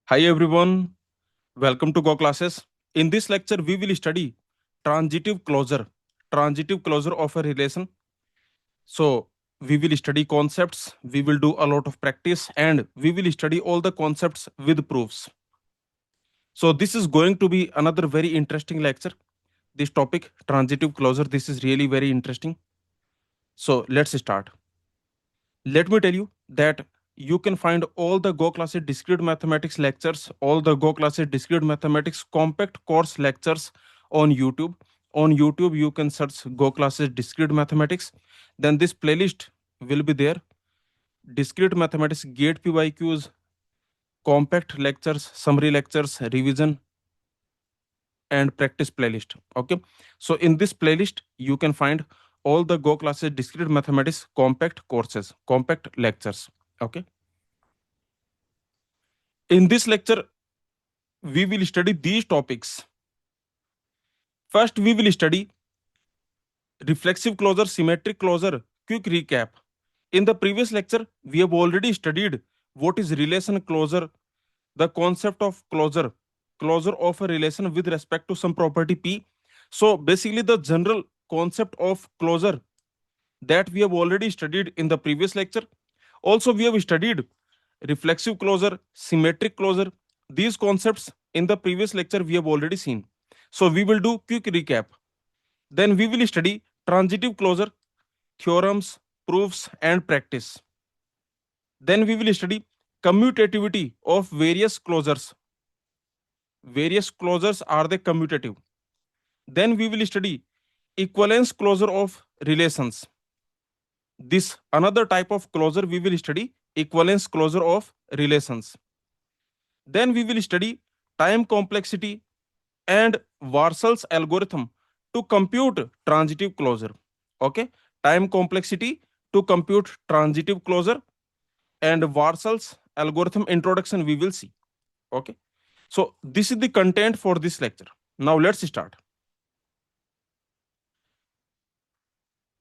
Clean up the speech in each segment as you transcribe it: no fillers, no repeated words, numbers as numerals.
Hi everyone, welcome to goclasses. In this lecture, we will study transitive closure, transitive closure of a relation. So we will study concepts, we will do a lot of practice, and we will study all the concepts with proofs. So this is going to be another very interesting lecture. This topic, transitive closure, this is really very interesting. So let's start. Let me tell you that you can find all the Go classes discrete mathematics lectures, all the Go classes discrete mathematics compact course lectures on YouTube. On YouTube, you can search Go classes discrete mathematics. Then this playlist will be there. Discrete mathematics gate PYQs, compact lectures, summary lectures, revision, and practice playlist. Okay. So in this playlist, you can find all the Go classes discrete mathematics compact courses, compact lectures. Okay. In this lecture, we will study these topics. First, we will study reflexive closure, symmetric closure. Quick recap. In the previous lecture, we have already studied what is relation closure, the concept of closure, closure of a relation with respect to some property P. So basically, the general concept of closure that we have already studied in the previous lecture. Also, we have studied reflexive closure, symmetric closure. These concepts in the previous lecture we have already seen. So we will do quick recap. Then we will study transitive closure, theorems, proofs, and practice. Then we will study commutativity of various closures. Various closures are the commutative. Then we will study equivalence closure of relations. This another type of closure we will study equivalence closure of relations. Then we will study time complexity and Warsaw's algorithm to compute transitive closure. Okay, time complexity to compute transitive closure and Warsaw's algorithm introduction we will see. Okay, so this is the content for this lecture. Now let's start.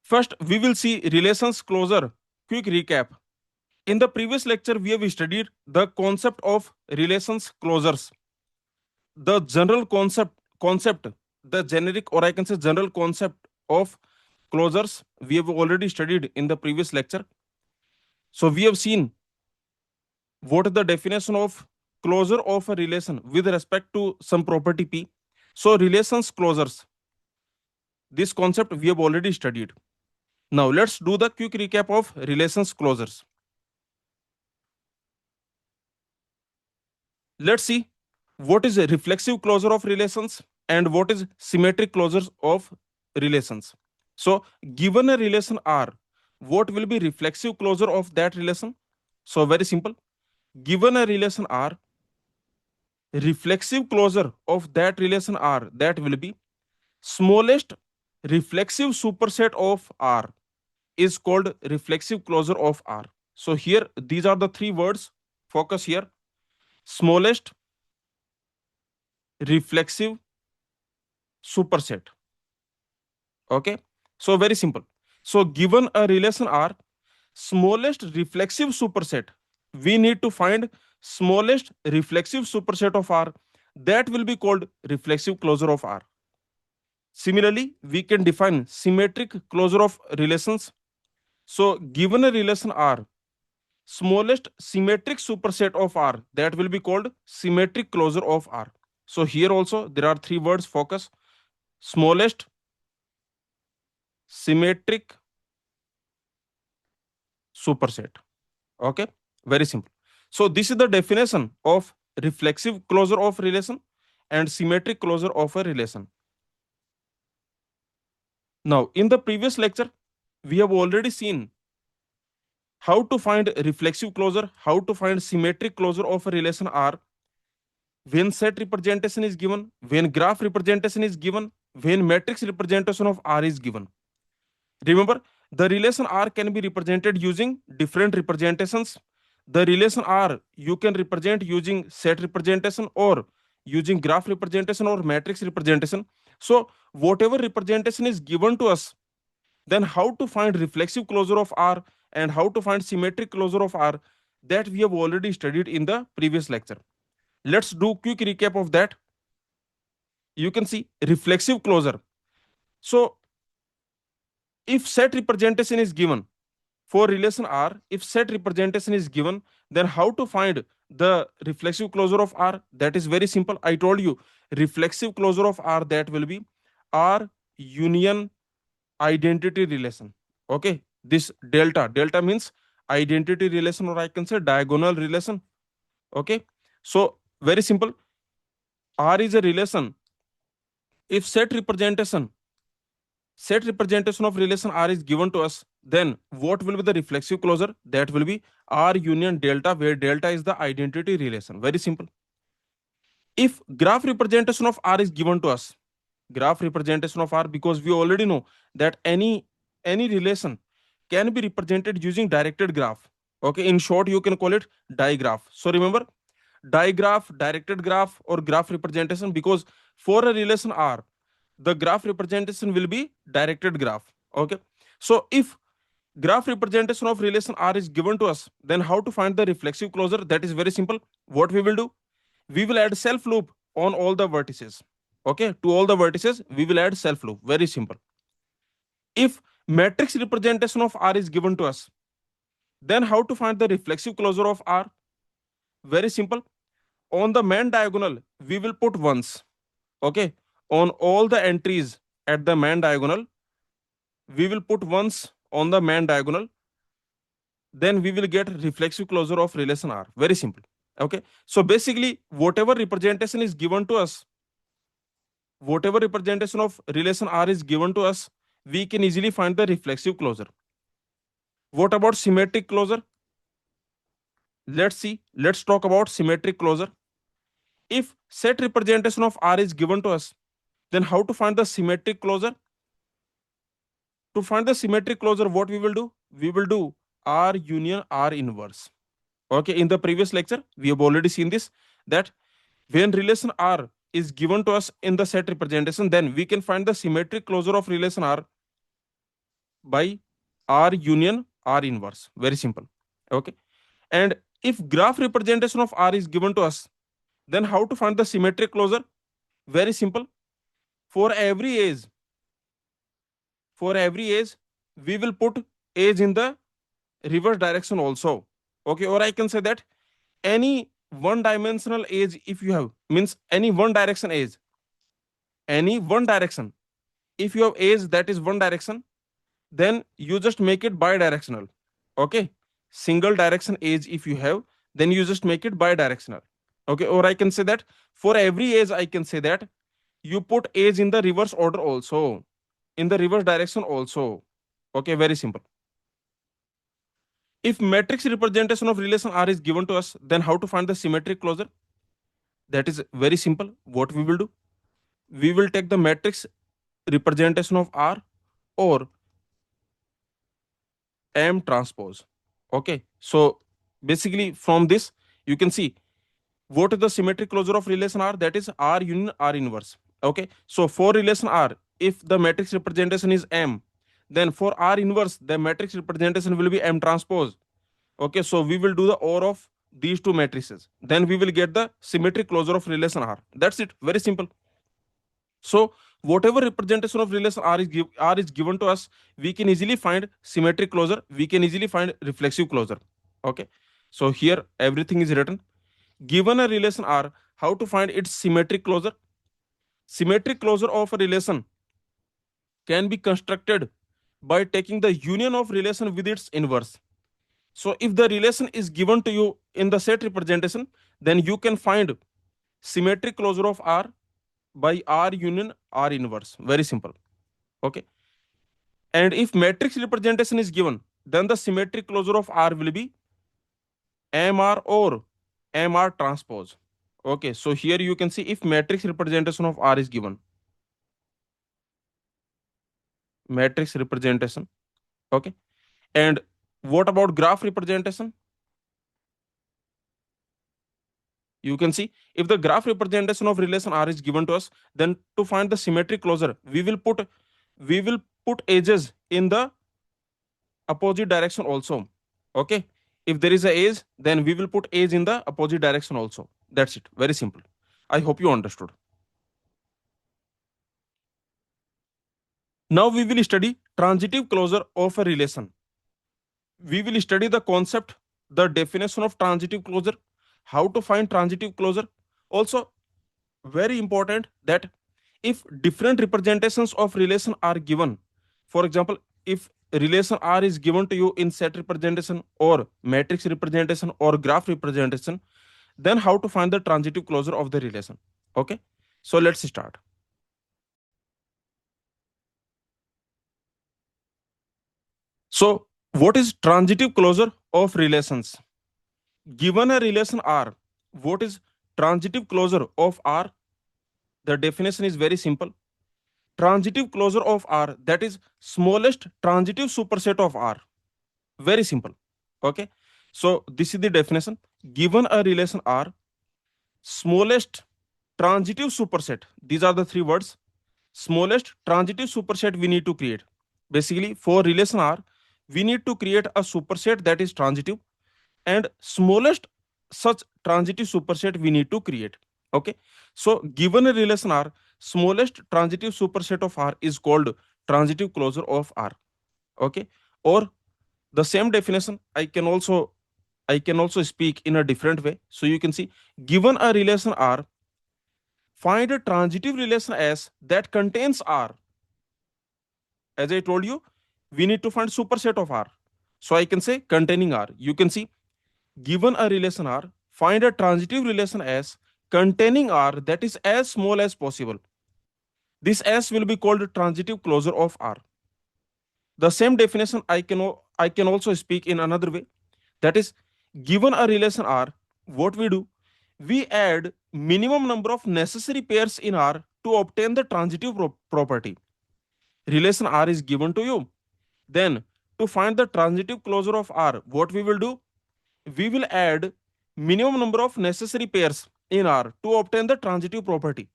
First, we will see relations closure. Quick recap. In the previous lecture, we have studied the concept of relations closures. The general concept, the generic, or I can say general concept of closures, we have already studied in the previous lecture. So we have seen what is the definition of closure of a relation with respect to some property P. So relations closures, this concept we have already studied. Now let's do the quick recap of relations closures. Let's see what is a reflexive closure of relations and what is symmetric closures of relations. So given a relation R, what will be reflexive closure of that relation? So very simple. Given a relation R, reflexive closure of that relation R, that will be smallest reflexive superset of R is called reflexive closure of R. So here these are the three words. Focus here. Smallest reflexive superset. Okay. So very simple. So given a relation R, smallest reflexive superset, we need to find smallest reflexive superset of R. That will be called reflexive closure of R. Similarly, we can define symmetric closure of relations. So given a relation R, smallest symmetric superset of R, that will be called symmetric closure of R. So here also there are three words. Focus. Smallest symmetric superset. Okay, very simple. So this is the definition of reflexive closure of relation and symmetric closure of a relation. Now in the previous lecture, we have already seen how to find reflexive closure, how to find symmetric closure of a relation R when set representation is given, when graph representation is given, when matrix representation of R is given. Remember, the relation R can be represented using different representations. The relation R you can represent using set representation or using graph representation or matrix representation. So, whatever representation is given to us, then how to find reflexive closure of R and how to find symmetric closure of R, that we have already studied in the previous lecture. Let's do quick recap of that. You can see reflexive closure. So if set representation is given for relation R, if set representation is given, then how to find the reflexive closure of R? That is very simple. I told you reflexive closure of R, that will be R union identity relation. Okay, this delta means identity relation, or I can say diagonal relation. Okay, so very simple. R is a relation. If set representation of relation R is given to us, then what will be the reflexive closure? That will be R union delta, where delta is the identity relation. Very simple. If graph representation of R is given to us, graph representation of R, because we already know that any relation can be represented using directed graph. Okay, in short, you can call it digraph. So remember, digraph, directed graph, or graph representation, because for a relation R, the graph representation will be directed graph. Okay, so if graph representation of relation R is given to us, then how to find the reflexive closure? That is very simple. What we will do, we will add self loop on all the vertices. Okay, to all the vertices we will add self loop. Very simple. If matrix representation of R is given to us, then how to find the reflexive closure of R? Very simple. On the main diagonal we will put ones. Okay, on all the entries at the main diagonal we will put ones on the main diagonal, then we will get reflexive closure of relation R. Very simple. Okay, so basically whatever representation is given to us, whatever representation of relation R is given to us, we can easily find the reflexive closure. What about symmetric closure? Let's talk about symmetric closure. If set representation of R is given to us, then how to find the symmetric closure? To find the symmetric closure, what we will do? We will do R union R inverse. Okay, in the previous lecture, we have already seen this, that when relation R is given to us in the set representation, then we can find the symmetric closure of relation R by R union R inverse. Very simple. Okay. And if graph representation of R is given to us, then how to find the symmetric closure? Very simple. For every edge, we will put edge in the reverse direction also. Okay, or I can say that any one dimensional edge, if you have, means any one direction edge, any one direction, if you have edge that is one direction, then you just make it bidirectional. Okay, single direction edge if you have, then you just make it bidirectional. Okay, or I can say that for every edge I can say that you put edge in the reverse order also, in the reverse direction also. Okay, very simple. If matrix representation of relation R is given to us, then how to find the symmetric closure? That is very simple. What we will do, we will take the matrix representation of R or M transpose. Okay, so basically from this you can see what is the symmetric closure of relation R, that is R union R inverse. Okay, so for relation R, if the matrix representation is M, then for R inverse the matrix representation will be M transpose. Okay, so we will do the OR of these two matrices, then we will get the symmetric closure of relation R. That's it, very simple. So whatever representation of relation R is given to us, we can easily find symmetric closure, we can easily find reflexive closure. Okay, so here everything is written. Given a relation R, how to find its symmetric closure? Symmetric closure of a relation can be constructed by taking the union of relation with its inverse. So if the relation is given to you in the set representation, then you can find symmetric closure of R by R union R inverse. Very simple. Okay. And if matrix representation is given, then the symmetric closure of R will be MR or MR transpose. Okay. So here you can see if matrix representation of R is given, matrix representation. Okay. And what about graph representation? You can see if the graph representation of relation R is given to us, then to find the symmetric closure, we will put edges in the opposite direction also. Okay, if there is a edge, then we will put edge in the opposite direction also. That's it. Very simple. I hope you understood. Now we will study transitive closure of a relation. We will study the concept, the definition of transitive closure, how to find transitive closure. Also, very important that if different representations of relation are given, for example, if relation R is given to you in set representation or matrix representation or graph representation, then how to find the transitive closure of the relation. Okay, so let's start. So what is transitive closure of relations? Given a relation R, what is transitive closure of R? The definition is very simple. Transitive closure of R, that is smallest transitive superset of R. Very simple. Okay. So this is the definition. Given a relation R, smallest transitive superset. These are the three words. Smallest transitive superset we need to create. Basically, for relation R, we need to create a superset that is transitive, and smallest such transitive superset we need to create. Okay. So given a relation R, smallest transitive superset of R is called transitive closure of R. Okay. Or the same definition I can also speak in a different way. So you can see, given a relation R, find a transitive relation S that contains R. As I told you, we need to find superset of R. So I can say containing R. You can see, given a relation R, find a transitive relation S containing R that is as small as possible. This S will be called transitive closure of R. The same definition I can also speak in another way. That is, given a relation R, what we do, we add minimum number of necessary pairs in R to obtain the transitive property. Relation R is given to you. Then, to find the transitive closure of R, what we will do, we will add minimum number of necessary pairs in R to obtain the transitive property.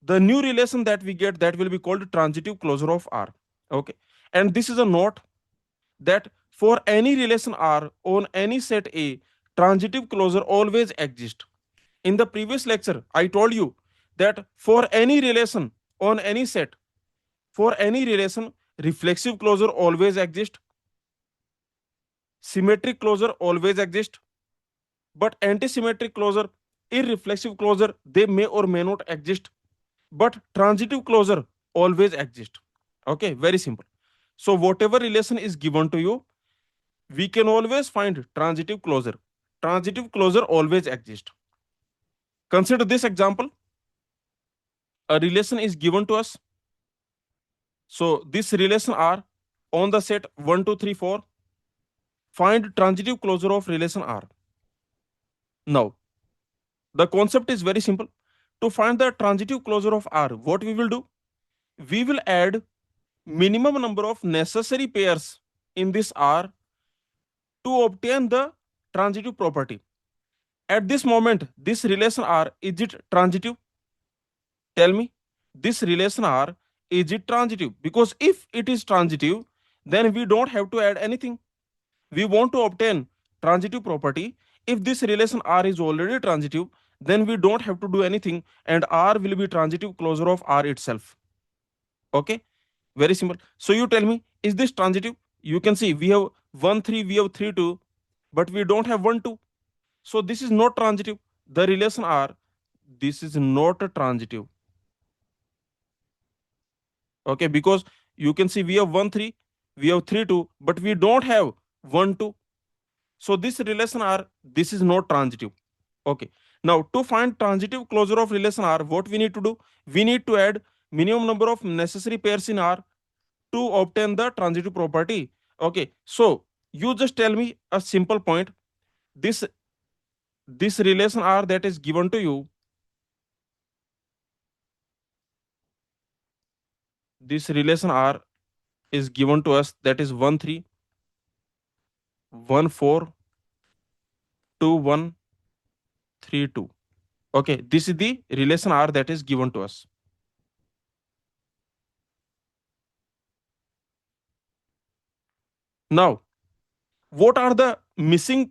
The new relation that we get, that will be called transitive closure of R. Okay. And this is a note that for any relation R on any set A, transitive closure always exists. In the previous lecture, I told you that for any relation on any set, for any relation, reflexive closure always exists, symmetric closure always exists, but antisymmetric closure, irreflexive closure, they may or may not exist, but transitive closure always exists. Okay, very simple. So whatever relation is given to you, we can always find transitive closure. Transitive closure always exists. Consider this example. A relation is given to us. So this relation R on the set 1, 2, 3, 4. Find transitive closure of relation R. Now, the concept is very simple. To find the transitive closure of R, what we will do? We will add minimum number of necessary pairs in this R to obtain the transitive property. At this moment, this relation R, is it transitive? Tell me, this relation R, is it transitive? Because if it is transitive, then we don't have to add anything. We want to obtain transitive property. If this relation R is already transitive, then we don't have to do anything, and R will be transitive closure of R itself. Okay, very simple. So you tell me, is this transitive? You can see we have 1 3, we have 3 2, but we don't have 1 2. So this is not transitive. The relation R, this is not a transitive. Okay, because you can see we have 1 3, we have 3 2, but we don't have 1 2. So this relation R, this is not transitive. Okay. Now to find transitive closure of relation R, what we need to do? We need to add minimum number of necessary pairs in R to obtain the transitive property. Okay. So you just tell me a simple point. This relation R that is given to you, this relation R is given to us, that is 1 3, 1 4, 2 1, 3 2. Okay. This is the relation R that is given to us. Now, what are the missing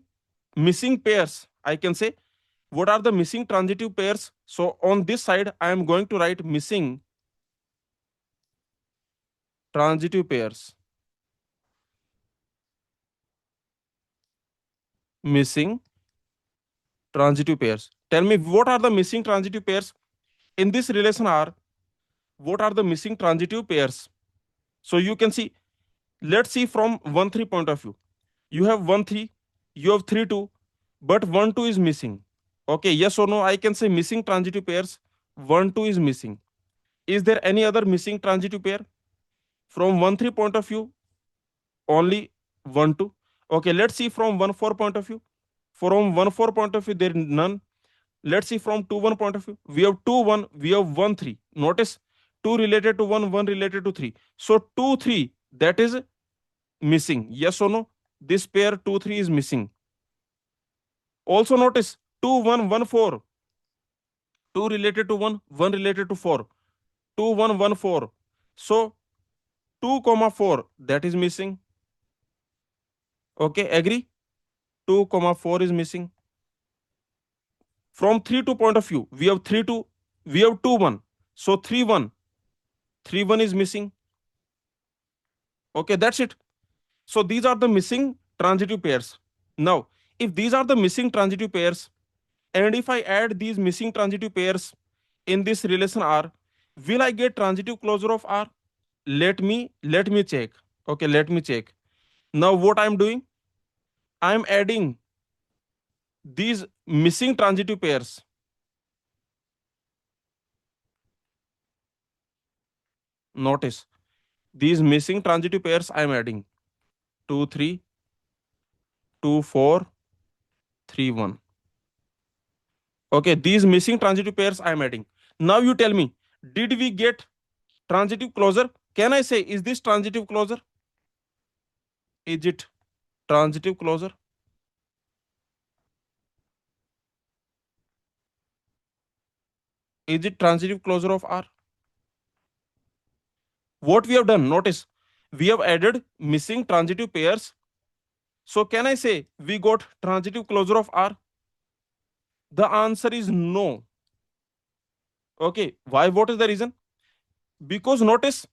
pairs? I can say what are the missing transitive pairs? So on this side, I am going to write missing transitive pairs. Missing transitive pairs. Tell me what are the missing transitive pairs in this relation R? What are the missing transitive pairs? So you can see, let's see from 1 3 point of view. You have 1 3, you have 3 2, but 1 2 is missing. Okay, yes or no? I can say missing transitive pairs, 1 2 is missing. Is there any other missing transitive pair? From 1 3 point of view, only 1 2. Okay, let's see from 1 4 point of view. From 1 4 point of view, there is none. Let's see from 2 1 point of view. We have 2 1, we have 1 3. Notice 2 related to 1, 1 related to 3. So 2 3, that is missing. Yes or no? This pair 2 3 is missing. Also notice 2 1 1 4. 2 related to 1, 1 related to 4. 2 1 1 4. So 2 comma 4, that is missing. Okay, agree? 2 comma 4 is missing. From 3 2 point of view, we have 3 2, we have 2 1. So 3 1, 3 1 is missing. Okay, that's it. So these are the missing transitive pairs. Now, if these are the missing transitive pairs, and if I add these missing transitive pairs in this relation R, will I get transitive closure of R? Let me check. Okay, let me check. Now what I'm doing? I'm adding these missing transitive pairs. Notice these missing transitive pairs I'm adding. 2 3, 2 4, 3 1. Okay, these missing transitive pairs I'm adding. Now you tell me, did we get transitive closure? Can I say, is this transitive closure? Is it transitive closure? Is it transitive closure of R? What we have done, notice, we have added missing transitive pairs. So can I say we got transitive closure of R? The answer is no. Okay, why? What is the reason? Because notice,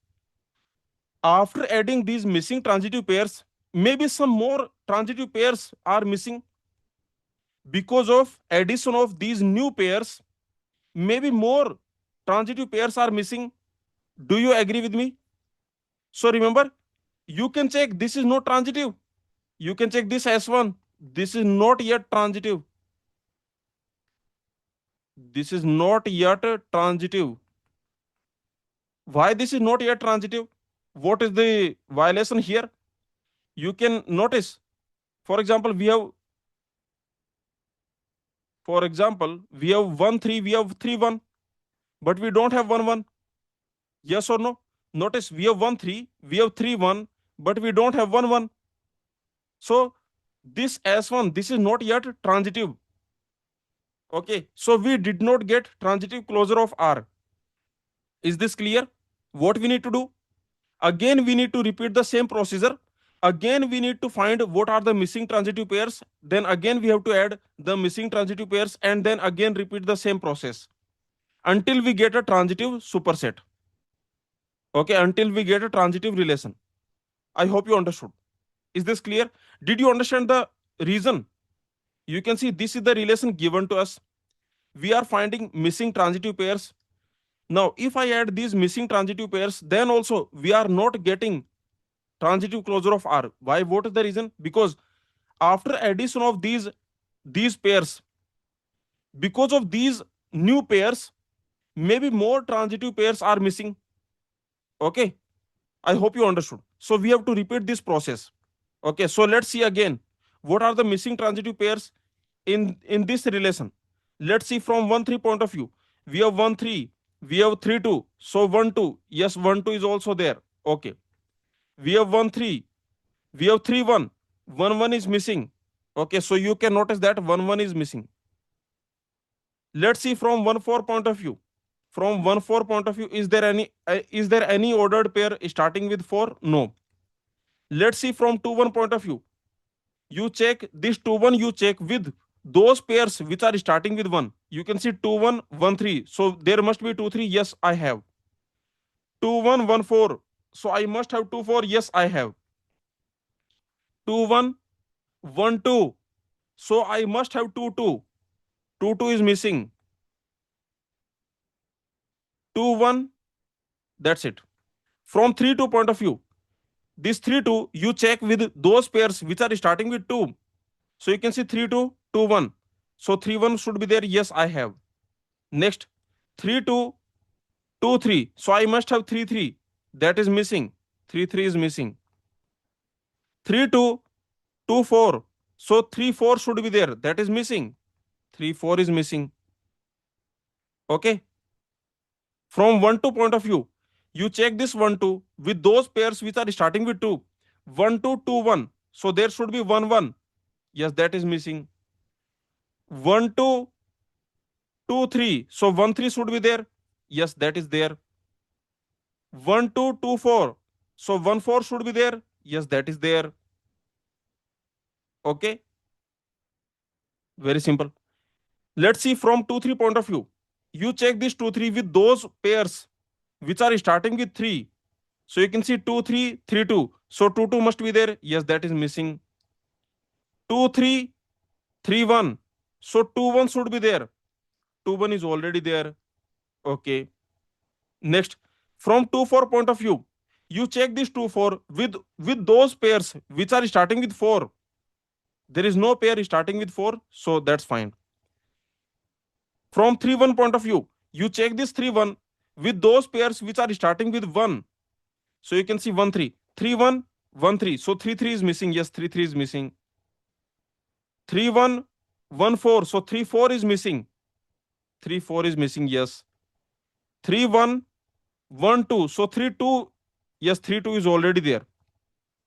after adding these missing transitive pairs, maybe some more transitive pairs are missing. Because of addition of these new pairs, maybe more transitive pairs are missing. Do you agree with me? So remember, you can check this is not transitive. You can check this S1. This is not yet transitive. This is not yet transitive. Why this is not yet transitive? What is the violation here? You can notice, for example, we have 1 3, we have 3 1, but we don't have 1 1. Yes or no? Notice we have 1 3, we have 3 1, but we don't have 1 1. So this S1, this is not yet transitive. Okay, so we did not get transitive closure of R. Is this clear? What we need to do? Again, we need to repeat the same procedure. Again, we need to find what are the missing transitive pairs. Then again, we have to add the missing transitive pairs and then again repeat the same process until we get a transitive superset. Okay, until we get a transitive relation. I hope you understood. Is this clear? Did you understand the reason? You can see this is the relation given to us. We are finding missing transitive pairs. Now, if I add these missing transitive pairs, then also we are not getting transitive closure of R. Why? What is the reason? Because after addition of these pairs, because of these new pairs, maybe more transitive pairs are missing. Okay, I hope you understood. So we have to repeat this process. Okay, so let's see again. What are the missing transitive pairs in this relation? Let's see from 1 3 point of view. We have 1 3, we have 3 2. So 1 2, yes, 1 2 is also there. Okay, we have 1 3, we have 3 1, 1 1 is missing. Okay, so you can notice that 1 1 is missing. Let's see from 1 4 point of view. From 1 4 point of view, is there any ordered pair starting with 4? No. Let's see from 2 1 point of view. You check this 2 1, you check with those pairs which are starting with 1, you can see 2 1 1 3, so there must be 2 3, yes I have. 2 1 1 4, so I must have 2 4, yes I have. 2 1 1 2, so I must have 2 2, 2 2 is missing. 2 1, that's it. From 3 2 point of view, this 3 2 you check with those pairs which are starting with 2, so you can see 3 2 2 1, so 3 1 should be there, yes I have. Next, 3 2 2 3, so I must have 3 3, that is missing. 3 3 is missing. 3 2 2 4, so 3 4 should be there, that is missing. 3 4 is missing. Okay. From 1 2 point of view, you check this 1 2 with those pairs which are starting with 2. 1 2 2 1, so there should be 1 1, yes that is missing. 1 2 2 3, so 1 3 should be there, yes that is there. 1 2 2 4, so 1 4 should be there, yes that is there. Okay, very simple. Let's see from 2 3 point of view. You check this 2 3 with those pairs which are starting with 3. So you can see 2 3 3 2. So 2 2 must be there. Yes, that is missing. 2 3 3 1. So 2 1 should be there. 2 1 is already there. Okay. Next, from 2 4 point of view, you check this 2 4 with those pairs which are starting with 4. There is no pair starting with 4, so that's fine. From 3 1 point of view, you check this 3 1 with those pairs which are starting with 1. So you can see 1 3 3 1 1 3. So 3 3 is missing. Yes, 3 3 is missing. 3 1 1 4. So 3 4 is missing. 3 4 is missing. Yes. 3 1 1 2. So 3 2. Yes, 3 2 is already there.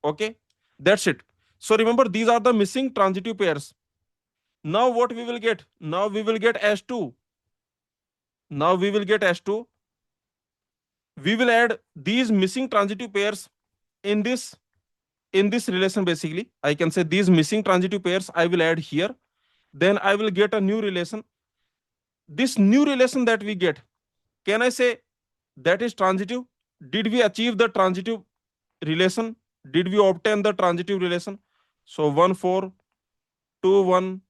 Okay. That's it. So remember, these are the missing transitive pairs. Now what we will get? Now we will get S2. Now we will get S2. We will add these missing transitive pairs in this relation. Basically, I can say these missing transitive pairs I will add here. Then I will get a new relation. This new relation that we get, can I say that is transitive? Did we achieve the transitive relation? Did we obtain the transitive relation? So 1 4 2 1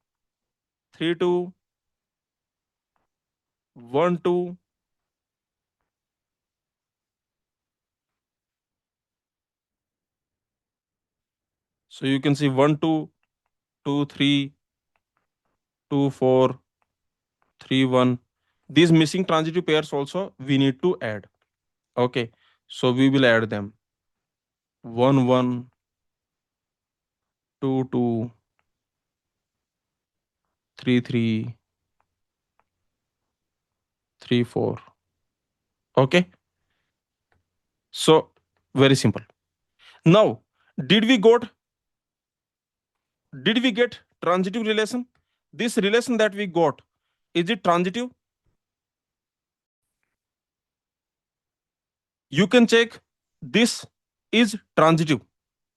3 2 1 2. So you can see 1 2 2 3 2 4 3 1. These missing transitive pairs also we need to add. Okay, so we will add them. 1 1 2 2 3 3 3 4. Okay, so very simple. Now, did we got did we get transitive relation? This relation that we got, is it transitive? You can check this is transitive.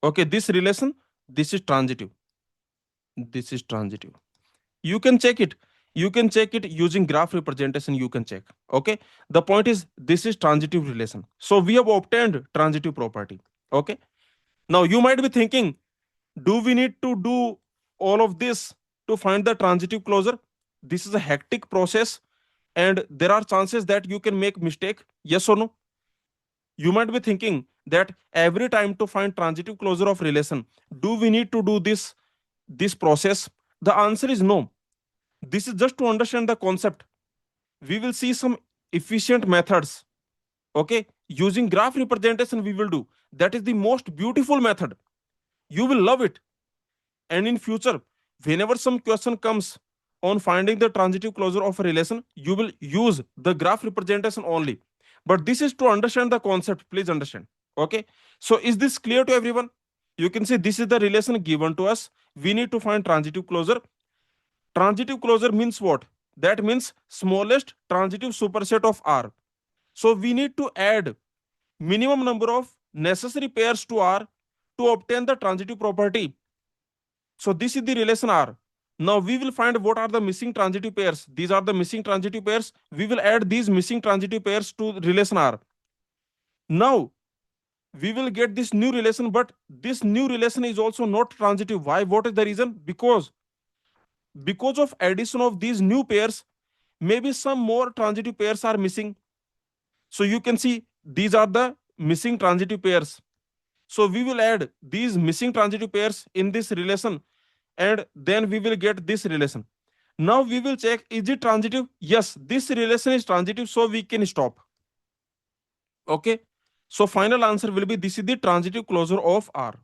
Okay, this relation, this is transitive. This is transitive. You can check it. You can check it using graph representation. You can check. Okay, the point is this is transitive relation. So we have obtained transitive property. Okay, now you might be thinking, do we need to do all of this to find the transitive closure? This is a hectic process and there are chances that you can make mistake. Yes or no? You might be thinking that every time to find transitive closure of relation, do we need to do this process? The answer is no. This is just to understand the concept. We will see some efficient methods. Okay, using graph representation we will do. That is the most beautiful method. You will love it. And in future, whenever some question comes on finding the transitive closure of a relation, you will use the graph representation only. But this is to understand the concept. Please understand. Okay, so is this clear to everyone? You can see this is the relation given to us. We need to find transitive closure. Transitive closure means what? That means smallest transitive superset of R. So we need to add minimum number of necessary pairs to R to obtain the transitive property. So this is the relation R. Now we will find what are the missing transitive pairs. These are the missing transitive pairs. We will add these missing transitive pairs to relation R. Now we will get this new relation, but this new relation is also not transitive. Why? What is the reason? Because of addition of these new pairs, maybe some more transitive pairs are missing. So you can see these are the missing transitive pairs. So we will add these missing transitive pairs in this relation, and then we will get this relation. Now we will check, is it transitive? Yes, this relation is transitive, so we can stop. Okay. So final answer will be, this is the transitive closure of R.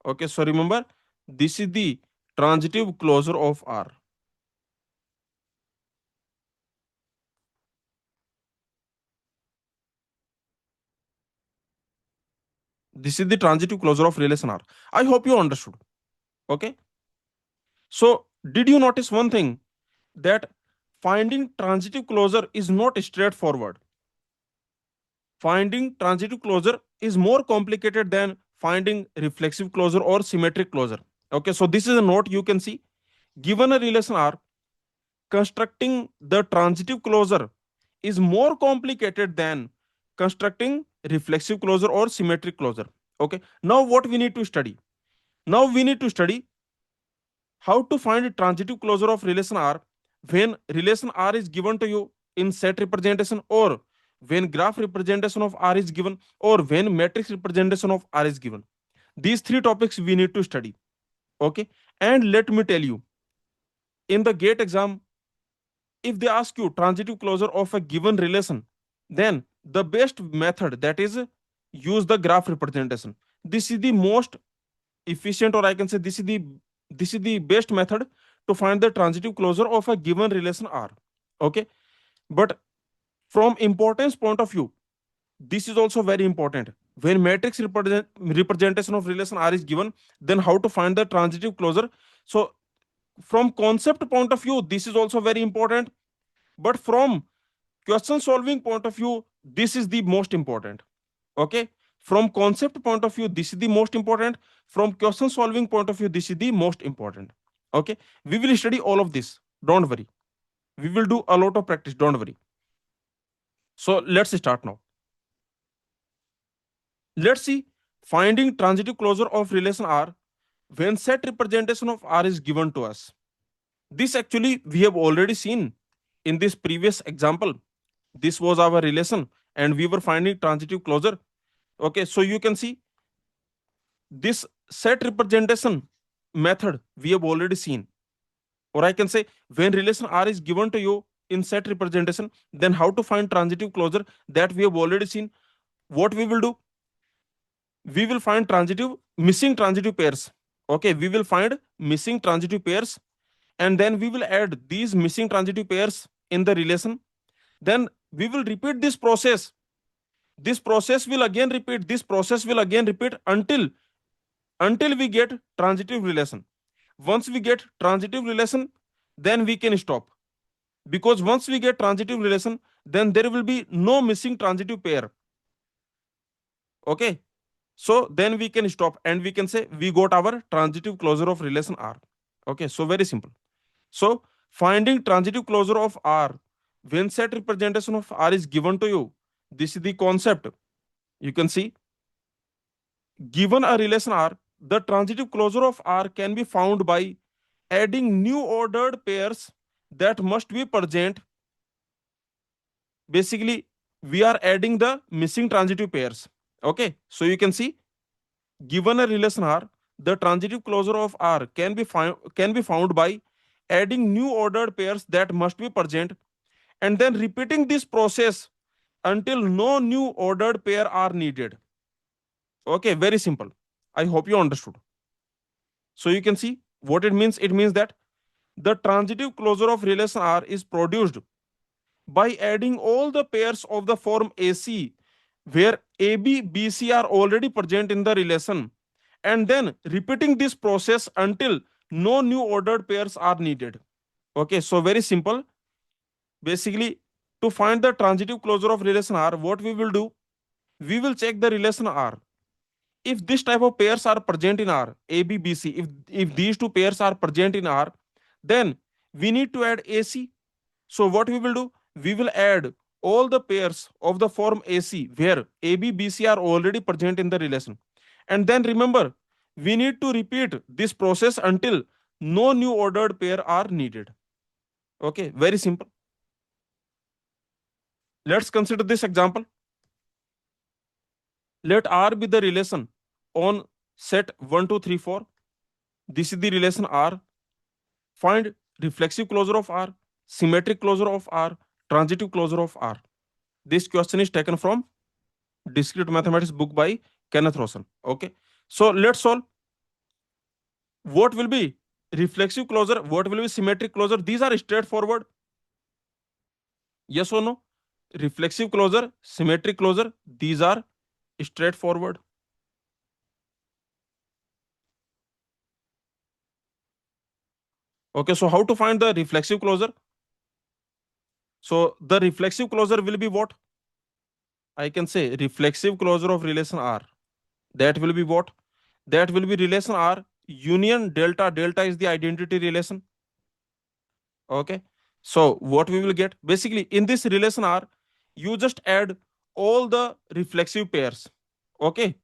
Okay. So remember, this is the transitive closure of R. This is the transitive closure of relation R. I hope you understood. Okay. So did you notice one thing, that finding transitive closure is not straightforward? Finding transitive closure is more complicated than finding reflexive closure or symmetric closure. Okay, so this is a note you can see. Given a relation R, constructing the transitive closure is more complicated than constructing reflexive closure or symmetric closure. Okay, now what we need to study? Now we need to study how to find transitive closure of relation R when relation R is given to you in set representation, or when graph representation of R is given, or when matrix representation of R is given. These three topics we need to study. Okay, and let me tell you, in the gate exam, if they ask you transitive closure of a given relation, then the best method, that is, use the graph representation. This is the most efficient, or I can say this is the best method to find the transitive closure of a given relation R. Okay, but from importance point of view, this is also very important. When matrix representation of relation R is given, then how to find the transitive closure? So from concept point of view, this is also very important, but from question solving point of view, this is the most important. Okay, from concept point of view, this is the most important. From question solving point of view, this is the most important. Okay, we will study all of this, don't worry. We will do a lot of practice, don't worry. So let's start now. Let's see finding transitive closure of relation R when set representation of R is given to us. This actually we have already seen in this previous example. This was our relation and we were finding transitive closure. Okay, so you can see this set representation method we have already seen. Or I can say, when relation R is given to you in set representation, then how to find transitive closure, that we have already seen. What we will do? We will find missing transitive pairs. Okay, we will find missing transitive pairs, and then we will add these missing transitive pairs in the relation. Then we will repeat this process. This process will again repeat. This process will again repeat until we get transitive relation. Once we get transitive relation, then we can stop, because once we get transitive relation, then there will be no missing transitive pair. Okay, so then we can stop and we can say we got our transitive closure of relation R. Okay, so very simple. So finding transitive closure of R when set representation of R is given to you, this is the concept. You can see, given a relation R, the transitive closure of R can be found by adding new ordered pairs that must be present. Basically, we are adding the missing transitive pairs. Okay, so you can see, given a relation R, the transitive closure of R can be found by adding new ordered pairs that must be present, and then repeating this process until no new ordered pair are needed. Okay, very simple. I hope you understood. So you can see what it means. It means that the transitive closure of relation R is produced by adding all the pairs of the form AC, where AB, BC are already present in the relation, and then repeating this process until no new ordered pairs are needed. Okay, so very simple. Basically, to find the transitive closure of relation R, what we will do? We will check the relation R. If this type of pairs are present in R, A, B, B, C, if these two pairs are present in R, Then we need to add AC. So what we will do, we will add all the pairs of the form AC where AB BC are already present in the relation. And then remember, we need to repeat this process until no new ordered pair are needed. Okay, very simple. Let's consider this example. Let R be the relation on set 1 2 3 4. This is the relation R. Find reflexive closure of R, symmetric closure of R, transitive closure of R. This question is taken from Discrete Mathematics book by Kenneth Rosen. Okay, so let's solve. What will be reflexive closure? What will be symmetric closure? These are straightforward. Yes or no? Reflexive closure, symmetric closure, these are straightforward. Okay, so how to find the reflexive closure? So the reflexive closure will be what? I can say reflexive closure of relation R. That will be what? That will be relation R union delta. Delta is the identity relation. Okay, so what we will get, basically in this relation R, you just add all the reflexive pairs. Okay,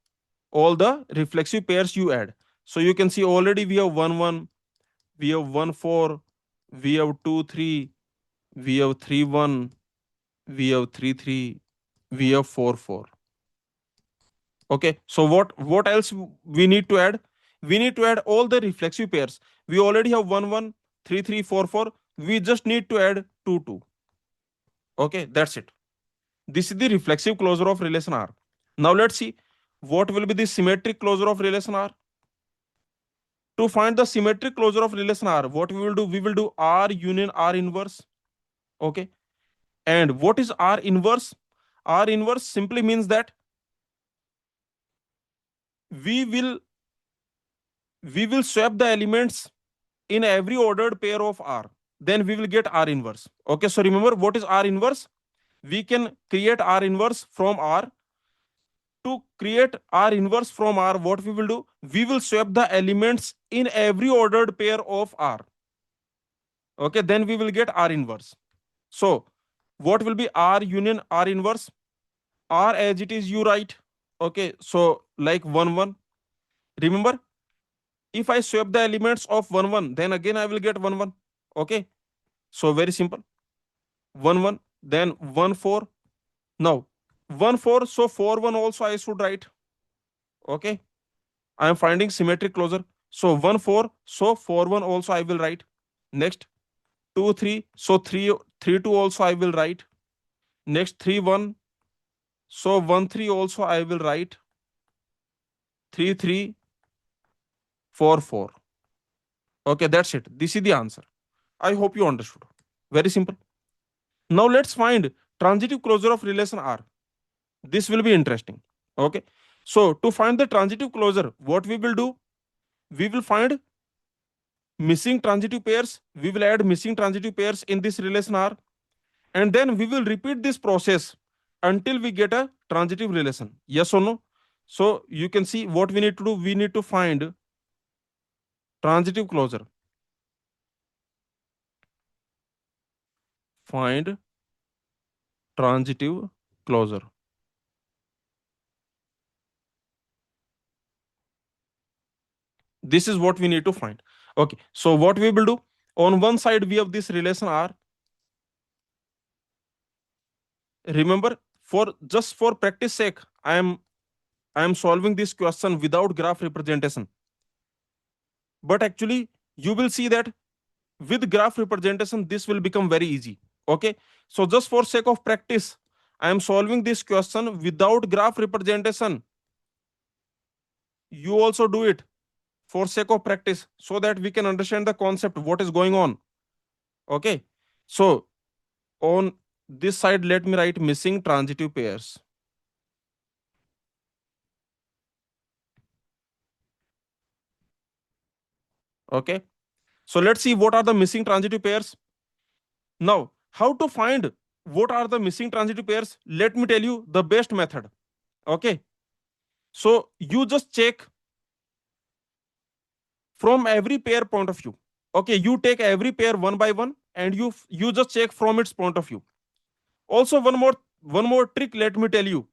all the reflexive pairs you add. So you can see already we have 1 1, we have 1 4, we have 2 3, we have 3 1, we have 3 3, we have 4 4. Okay, so what else we need to add? We need to add all the reflexive pairs. We already have 1 1, 3 3, 4 4. We just need to add 2 2. Okay, that's it. This is the reflexive closure of relation R. Now let's see what will be the symmetric closure of relation R. To find the symmetric closure of relation R, what we will do? We will do R union R inverse. Okay, and what is R inverse? R inverse simply means that we will we will swap the elements in every ordered pair of R. Then we will get R inverse. Okay, so remember what is R inverse? We can create R inverse from R. To create R inverse from R, what we will do? We will swap the elements in every ordered pair of R. Okay, then we will get R inverse. So what will be R union R inverse? R as it is you write. Okay, so like 1 1. Remember, if I swap the elements of 1 1, then again I will get 1 1. Okay, so very simple. 1 1, then 1 4. Now 1 4, so 4 1 also I should write. Okay, I am finding symmetric closure. So 1 4, so 4 1 also I will write. Next 2 3, so 3 2 also I will write. Next 3 1, so 1 3 also I will write. 3 3 4 4. Okay, that's it. This is the answer. I hope you understood. Very simple. Now let's find transitive closure of relation R. This will be interesting. Okay. So to find the transitive closure, what we will do? We will find missing transitive pairs. We will add missing transitive pairs in this relation R. And then we will repeat this process until we get a transitive relation. Yes or no? So you can see what we need to do. We need to find transitive closure. Find transitive closure. This is what we need to find. Okay, so what we will do, on one side we have this relation R. Remember, for just for practice sake, I am solving this question without graph representation. But actually you will see that with graph representation this will become very easy. Okay, so just for sake of practice, I am solving this question without graph representation. You also do it for sake of practice so that we can understand the concept what is going on. Okay, so on this side let me write missing transitive pairs. Okay, so let's see what are the missing transitive pairs. Now how to find what are the missing transitive pairs? Let me tell you the best method. Okay, so you just check from every pair point of view. Okay, you take every pair one by one and you just check from its point of view. Also, one more trick, let me tell you.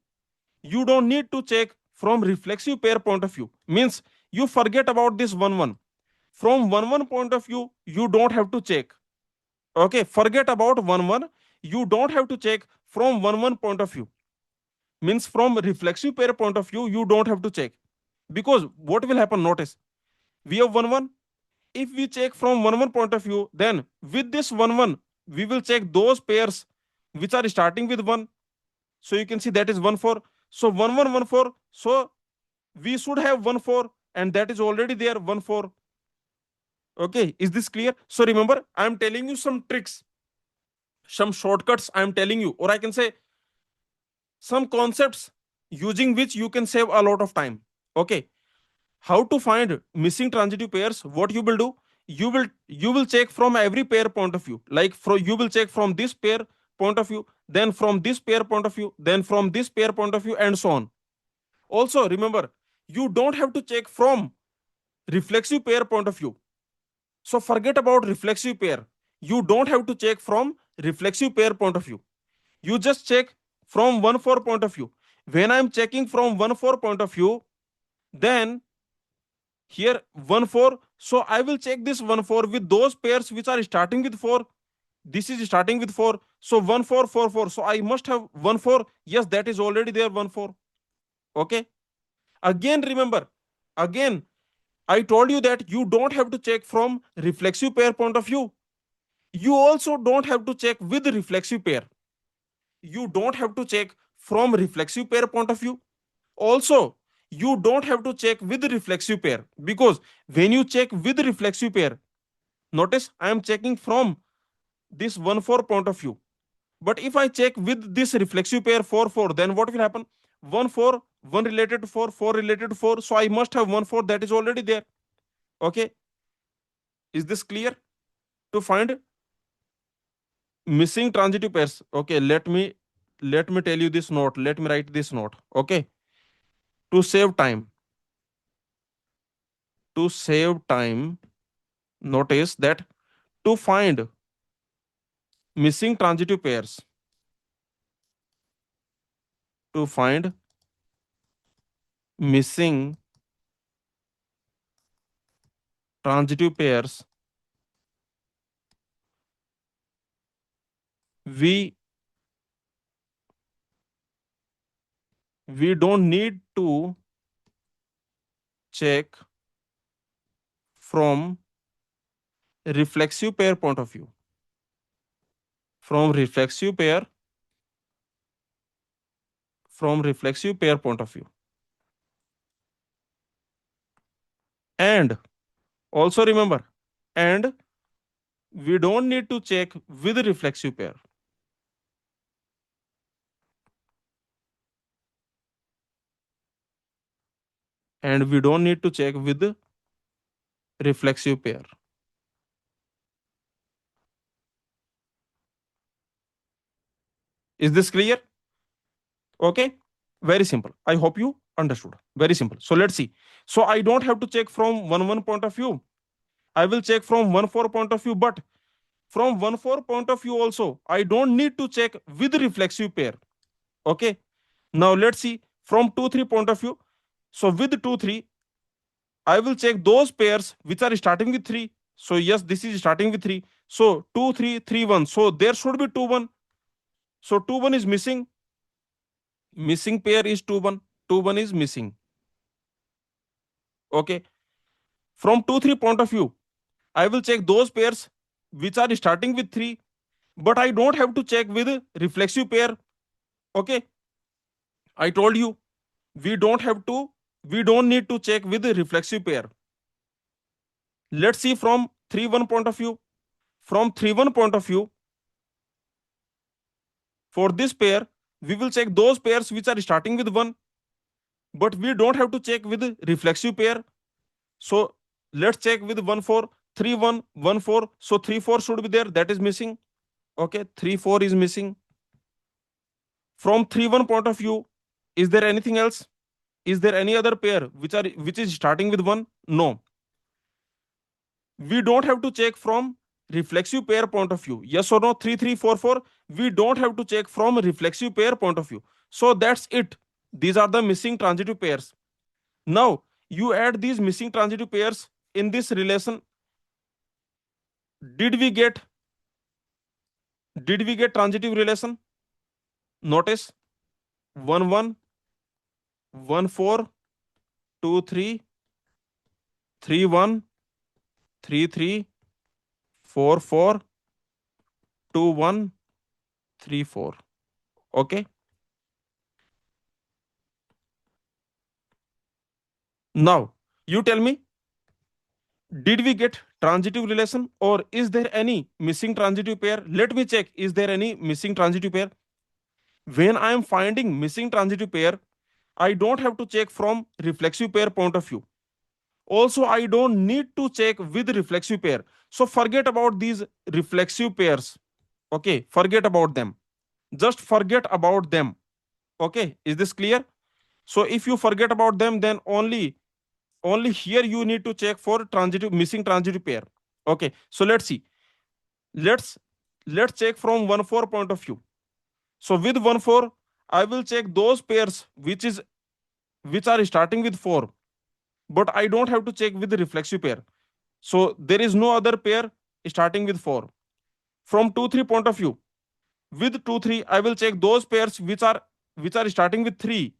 You don't need to check from reflexive pair point of view. Means you forget about this 1 1. From 1 1 point of view, you don't have to check. Okay, forget about 1 1. You don't have to check from 1 1 point of view. Means from reflexive pair point of view, you don't have to check. Because what will happen? Notice we have 1 1. If we check from 1 1 point of view, then with this 1 1, we will check those pairs which are starting with 1. So you can see that is 1 4. So 1 1 1 4. So we should have 1 4, and that is already there 1 4. Okay, is this clear? So remember, I am telling you some tricks, some shortcuts I am telling you, or I can say some concepts using which you can save a lot of time. Okay, how to find missing transitive pairs? What you will do, you will check from every pair point of view. Like you will check from this pair point of view, then from this pair point of view, then from this pair point of view, and so on. Also remember, you don't have to check from reflexive pair point of view. So forget about reflexive pair. You don't have to check from reflexive pair point of view. You just check from 1 4 point of view. When I'm checking from 1 4 point of view, then here 1 4. So I will check this 1 4 with those pairs which are starting with 4. This is starting with 4. So 1 4 4 4. So I must have 1 4. Yes, that is already there 1 4. Okay. Again, remember, again, I told you that you don't have to check from reflexive pair point of view. You also don't have to check with reflexive pair. You don't have to check from reflexive pair point of view. Also, you don't have to check with reflexive pair, because when you check with reflexive pair, notice I am checking from this 1 4 point of view. But if I check with this reflexive pair 4 4, then what will happen? 1 4, 1 related to 4, 4 related to 4. So I must have 1 4 that is already there. Okay. Is this clear? To find missing transitive pairs. Okay, let me tell you this note. Let me write this note. Okay. To save time. To save time, notice that to find missing transitive pairs, to find missing transitive pairs, we we don't need to check from reflexive pair point of view. From reflexive pair, from reflexive pair point of view. And also remember, and we don't need to check with reflexive pair. And we don't need to check with reflexive pair. Is this clear? Okay. Very simple. I hope you understood. Very simple. So let's see. So I don't have to check from 1 1 point of view. I will check from 1 4 point of view. But from 1 4 point of view also, I don't need to check with reflexive pair. Okay. Now let's see from 2 3 point of view. So with 2 3, I will check those pairs which are starting with 3. So yes, this is starting with 3. So 2 3 3 1. So there should be 2 1. So 2 1 is missing. Missing pair is 2 1. 2 1 is missing. Okay. From 2 3 point of view, I will check those pairs which are starting with 3, but I don't have to check with reflexive pair. Okay. I told you we don't need to check with reflexive pair. Let's see from 3 1 point of view. From 3 1 point of view, for this pair, we will check those pairs which are starting with 1, but we don't have to check with reflexive pair. So let's check with 1 4, 3 1 1 4. So 3 4 should be there. That is missing. Okay, 3 4 is missing. From 3 1 point of view, is there anything else? Is there any other pair which is starting with 1? No. We don't have to check from reflexive pair point of view. Yes or no? 3 3 4 4. We don't have to check from reflexive pair point of view. So that's it. These are the missing transitive pairs. Now you add these missing transitive pairs in this relation. Did we get transitive relation? Notice 1 1, 1 4, 2 3, 3 1, 3 3, 4 4, 2 1, 3 4. Okay. Now you tell me, did we get transitive relation or is there any missing transitive pair? Let me check, is there any missing transitive pair? When I am finding missing transitive pair, I don't have to check from reflexive pair point of view. Also, I don't need to check with reflexive pair. So forget about these reflexive pairs. Okay, forget about them. Just forget about them. Okay, is this clear? So if you forget about them, then only here you need to check for transitive missing transitive pair. Okay, so let's see. Let's check from 1 4 point of view. So with 1 4, I will check those pairs which are starting with 4, but I don't have to check with the reflexive pair. So there is no other pair starting with 4. From 2 3 point of view, with 2 3, I will check those pairs which are starting with 3.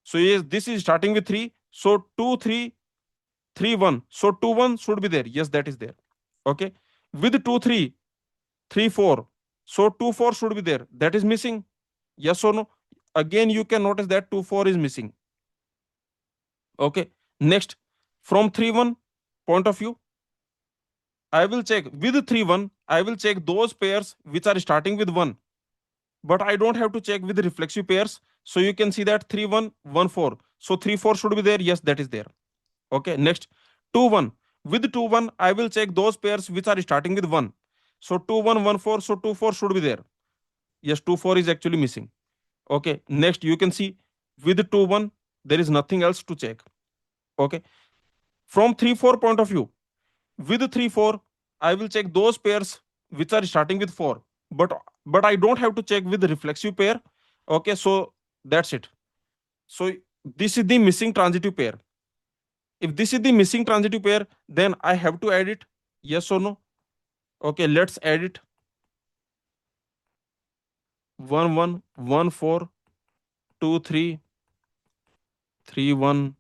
So yes, this is starting with 3. So 2 3 3 1. So 2 1 should be there. Yes, that is there. Okay. With 2 3 3 4. So 2 4 should be there. That is missing. Yes or no? Again, you can notice that 2 4 is missing. Okay. Next, from 3 1 point of view, I will check with 3 1. I will check those pairs which are starting with 1. But I don't have to check with the reflexive pairs. So you can see that 3 1 1 4. So 3 4 should be there. Yes, that is there. Okay. Next, 2 1. With 2 1, I will check those pairs which are starting with 1. So 2 1 1 4. So 2 4 should be there. Yes, 2 4 is actually missing. Okay. Next, you can see with 2 1, there is nothing else to check. Okay. From 3 4 point of view, with 3 4, I will check those pairs which are starting with 4. But I don't have to check with the reflexive pair. Okay. So that's it. So this is the missing transitive pair. If this is the missing transitive pair, then I have to add it. Yes or no? Okay. Let's add it. 1 1, 1 4, 2 3, 3 1,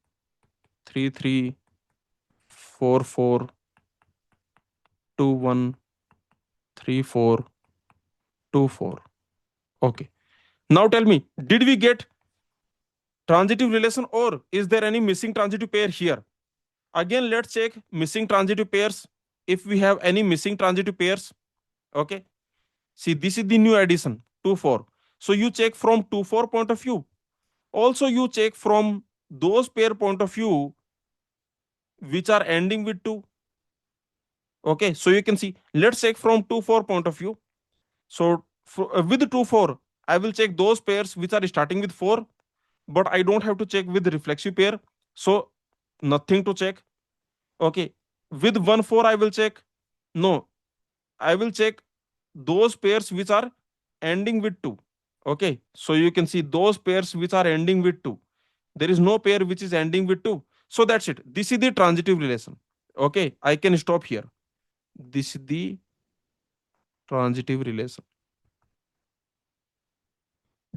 3 3, 4 4, 2 1, 3 4, 2 4. Okay. Now tell me, did we get transitive relation or is there any missing transitive pair here? Again, let's check missing transitive pairs. If we have any missing transitive pairs, okay. See, this is the new addition 2 4. So you check from 2 4 point of view. Also, you check from those pair point of view which are ending with 2. Okay, so you can see, let's check from 2 4 point of view. So with 2 4, I will check those pairs which are starting with 4, but I don't have to check with reflexive pair. So nothing to check. Okay, with 1 4, I will check. No, I will check those pairs which are ending with 2. Okay, so you can see those pairs which are ending with 2. There is no pair which is ending with 2. So that's it. This is the transitive relation. Okay, I can stop here. This is the transitive relation.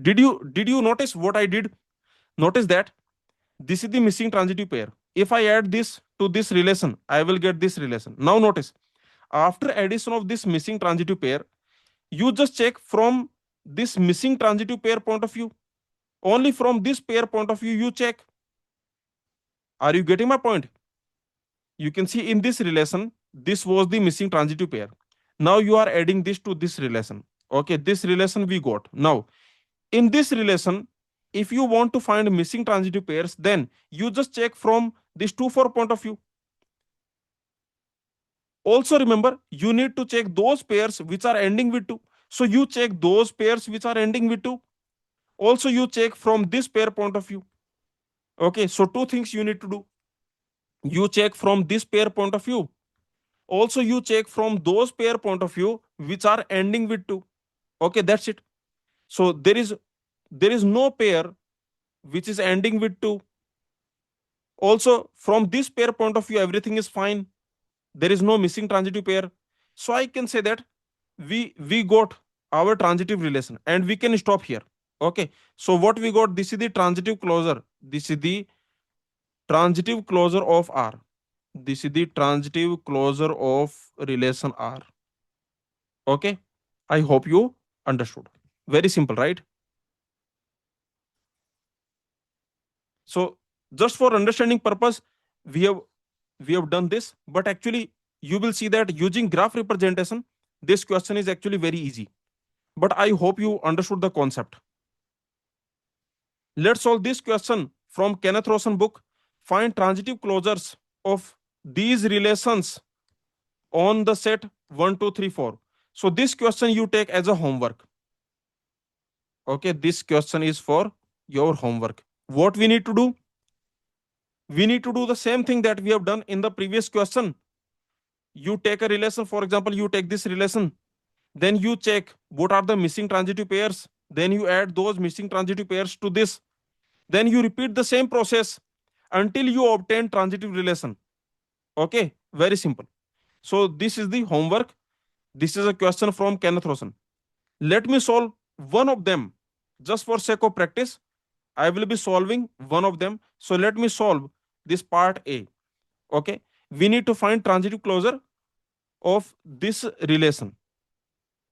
Did you notice what I did? Notice that this is the missing transitive pair. If I add this to this relation, I will get this relation. Now notice, after addition of this missing transitive pair, you just check from this missing transitive pair point of view. Only from this pair point of view you check. Are you getting my point? You can see in this relation, this was the missing transitive pair. Now you are adding this to this relation. Okay, this relation we got. Now, in this relation, if you want to find missing transitive pairs, then you just check from this 2 4 point of view. Also remember, you need to check those pairs which are ending with 2. So you check those pairs which are ending with 2. Also, you check from this pair point of view. Okay, so two things you need to do. You check from this pair point of view. Also, you check from those pair point of view which are ending with 2. Okay, that's it. So there is no pair which is ending with 2. Also, from this pair point of view, everything is fine. There is no missing transitive pair. So I can say that we got our transitive relation and we can stop here. Okay. So what we got, this is the transitive closure. This is the transitive closure of R. This is the transitive closure of relation R. Okay. I hope you understood. Very simple, right? So just for understanding purpose, we have we have done this, but actually you will see that using graph representation, this question is actually very easy. But I hope you understood the concept. Let's solve this question from Kenneth Rosen book. Find transitive closures of these relations on the set 1, 2, 3, 4. So this question you take as a homework. Okay, this question is for your homework. What we need to do? We need to do the same thing that we have done in the previous question. You take a relation, for example, you take this relation, then you check what are the missing transitive pairs, then you add those missing transitive pairs to this, then you repeat the same process until you obtain transitive relation. Okay, very simple. So this is the homework. This is a question from Kenneth Rosen. Let me solve one of them. Just for sake of practice, I will be solving one of them. So let me solve this part A. Okay, we need to find transitive closure of this relation.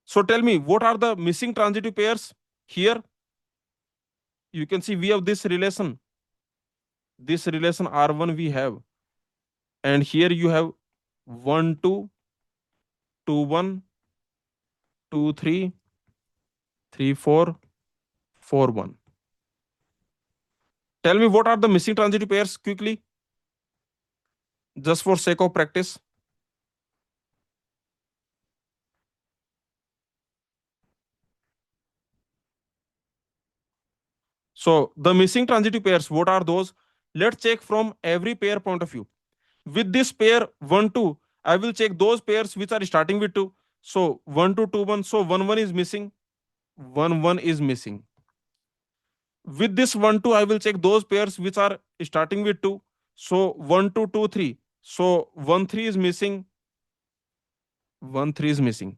So tell me, what are the missing transitive pairs? Here you can see we have this relation. This relation R1 we have, and here you have 1 2, 2 1, 2 3, 3 4, 4 1. Tell me what are the missing transitive pairs quickly, just for sake of practice. So the missing transitive pairs, what are those? Let's check from every pair point of view. With this pair 1 2, I will check those pairs which are starting with 2. So 1 2 2 1. So 1 1 is missing. 1 1 is missing. With this 1 2, I will check those pairs which are starting with 2. So 1 2 2 3. So 1 3 is missing. 1 3 is missing.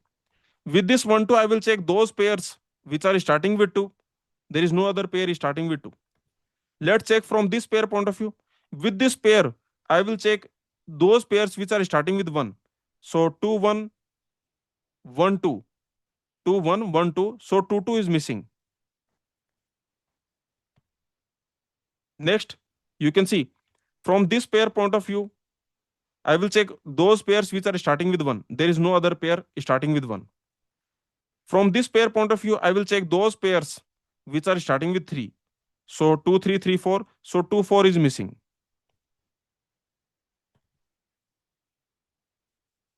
With this 1 2, I will check those pairs which are starting with 2. There is no other pair starting with 2. Let's check from this pair point of view. With this pair, I will check those pairs which are starting with 1. So 2 1 1 2. 2 1 1 2. So 2 2 is missing. Next, you can see from this pair point of view, I will check those pairs which are starting with 1. There is no other pair starting with 1. From this pair point of view, I will check those pairs which are starting with 3. So 2 3 3 4. So 2 4 is missing.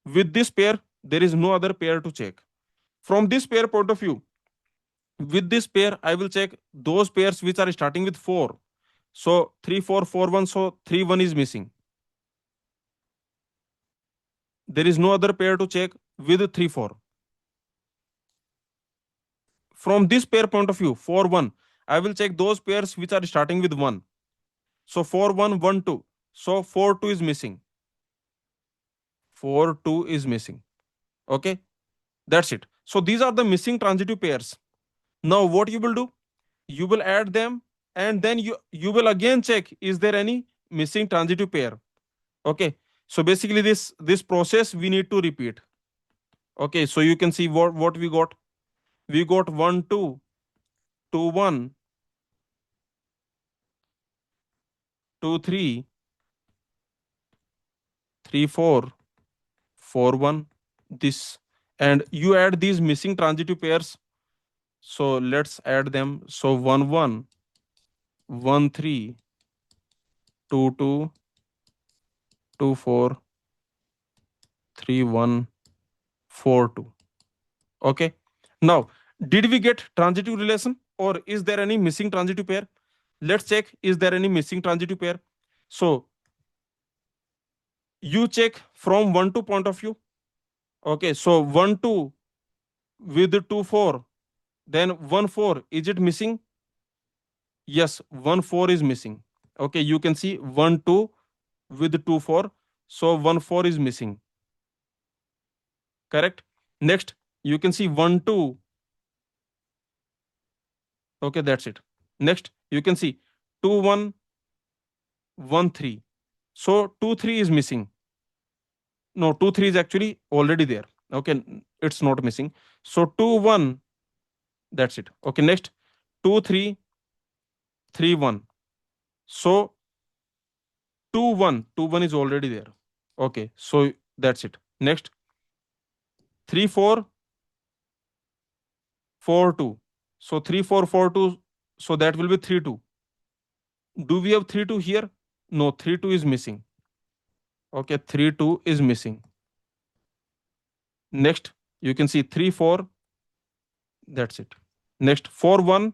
With this pair, there is no other pair to check. From this pair point of view, with this pair, I will check those pairs which are starting with 4. So 3 4 4 1. So 3 1 is missing. There is no other pair to check with 3 4. From this pair point of view, 4 1, I will check those pairs which are starting with 1. So 4 1 1 2. So 4 2 is missing. 4 2 is missing. Okay, that's it. So these are the missing transitive pairs. Now what you will do? You will add them, and then you will again check is there any missing transitive pair. Okay, so basically this process we need to repeat. Okay, so you can see what we got. We got 1 2, 2 1, 2 3, 3 4, 4 1. This, and you add these missing transitive pairs. So let's add them. So 1 1, 1 3, 2 2, 2 4, 3 1, 4 2. Okay. Now, did we get transitive relation, or is there any missing transitive pair? Let's check, is there any missing transitive pair? So You check from 1 2 point of view. Okay, so 1 2 with 2 4, then 1 4, is it missing? Yes, 1 4 is missing. Okay, you can see 1 2 with 2 4, so 1 4 is missing. Correct. Next, you can see 1 2. Okay, that's it. Next, you can see 2 1 1 3. So 2 3 is missing. No, 2 3 is actually already there. Okay, it's not missing. So 2 1, that's it. Okay, next, 2 3 3 1. So 2 1 is already there. Okay, so that's it. Next, 3 4 4 2. So 3 4 4 2. So that will be 3 2. Do we have 3 2 here? No, 3 2 is missing. Okay, 3 2 is missing. Next, you can see 3 4. That's it. Next, 4 1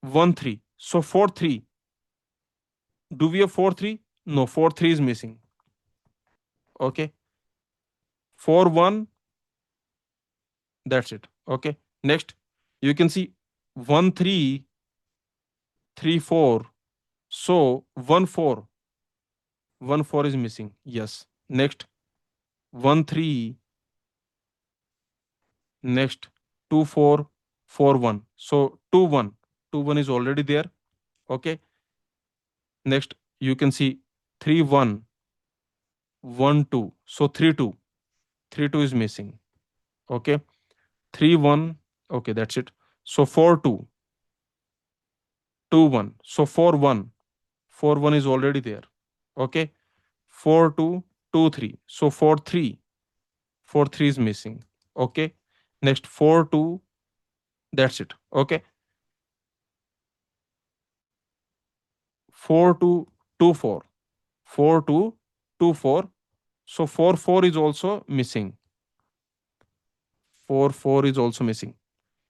1 3. So 4 3. Do we have 4 3? No, 4 3 is missing. Okay, 4 1. That's it. Okay. Next, you can see 1 3 3 4. So 1 4. 1 4 is missing. Yes. Next, 1 3. Next, 2 4 4 1. So 2 1. 2 1 is already there. Okay. Next, you can see 3 1 1 2. So 3 2. 3 2 is missing. Okay. 3 1. Okay, that's it. So 4 2 2 1. So 4 1. 4 1 is already there. Okay. 4 2 2 3. So 4 3. 4 3 is missing. Okay. Next, 4 2. That's it. Okay. 4 2 2 4. 4 2 2 4. So 4 4 is also missing. 4 4 is also missing.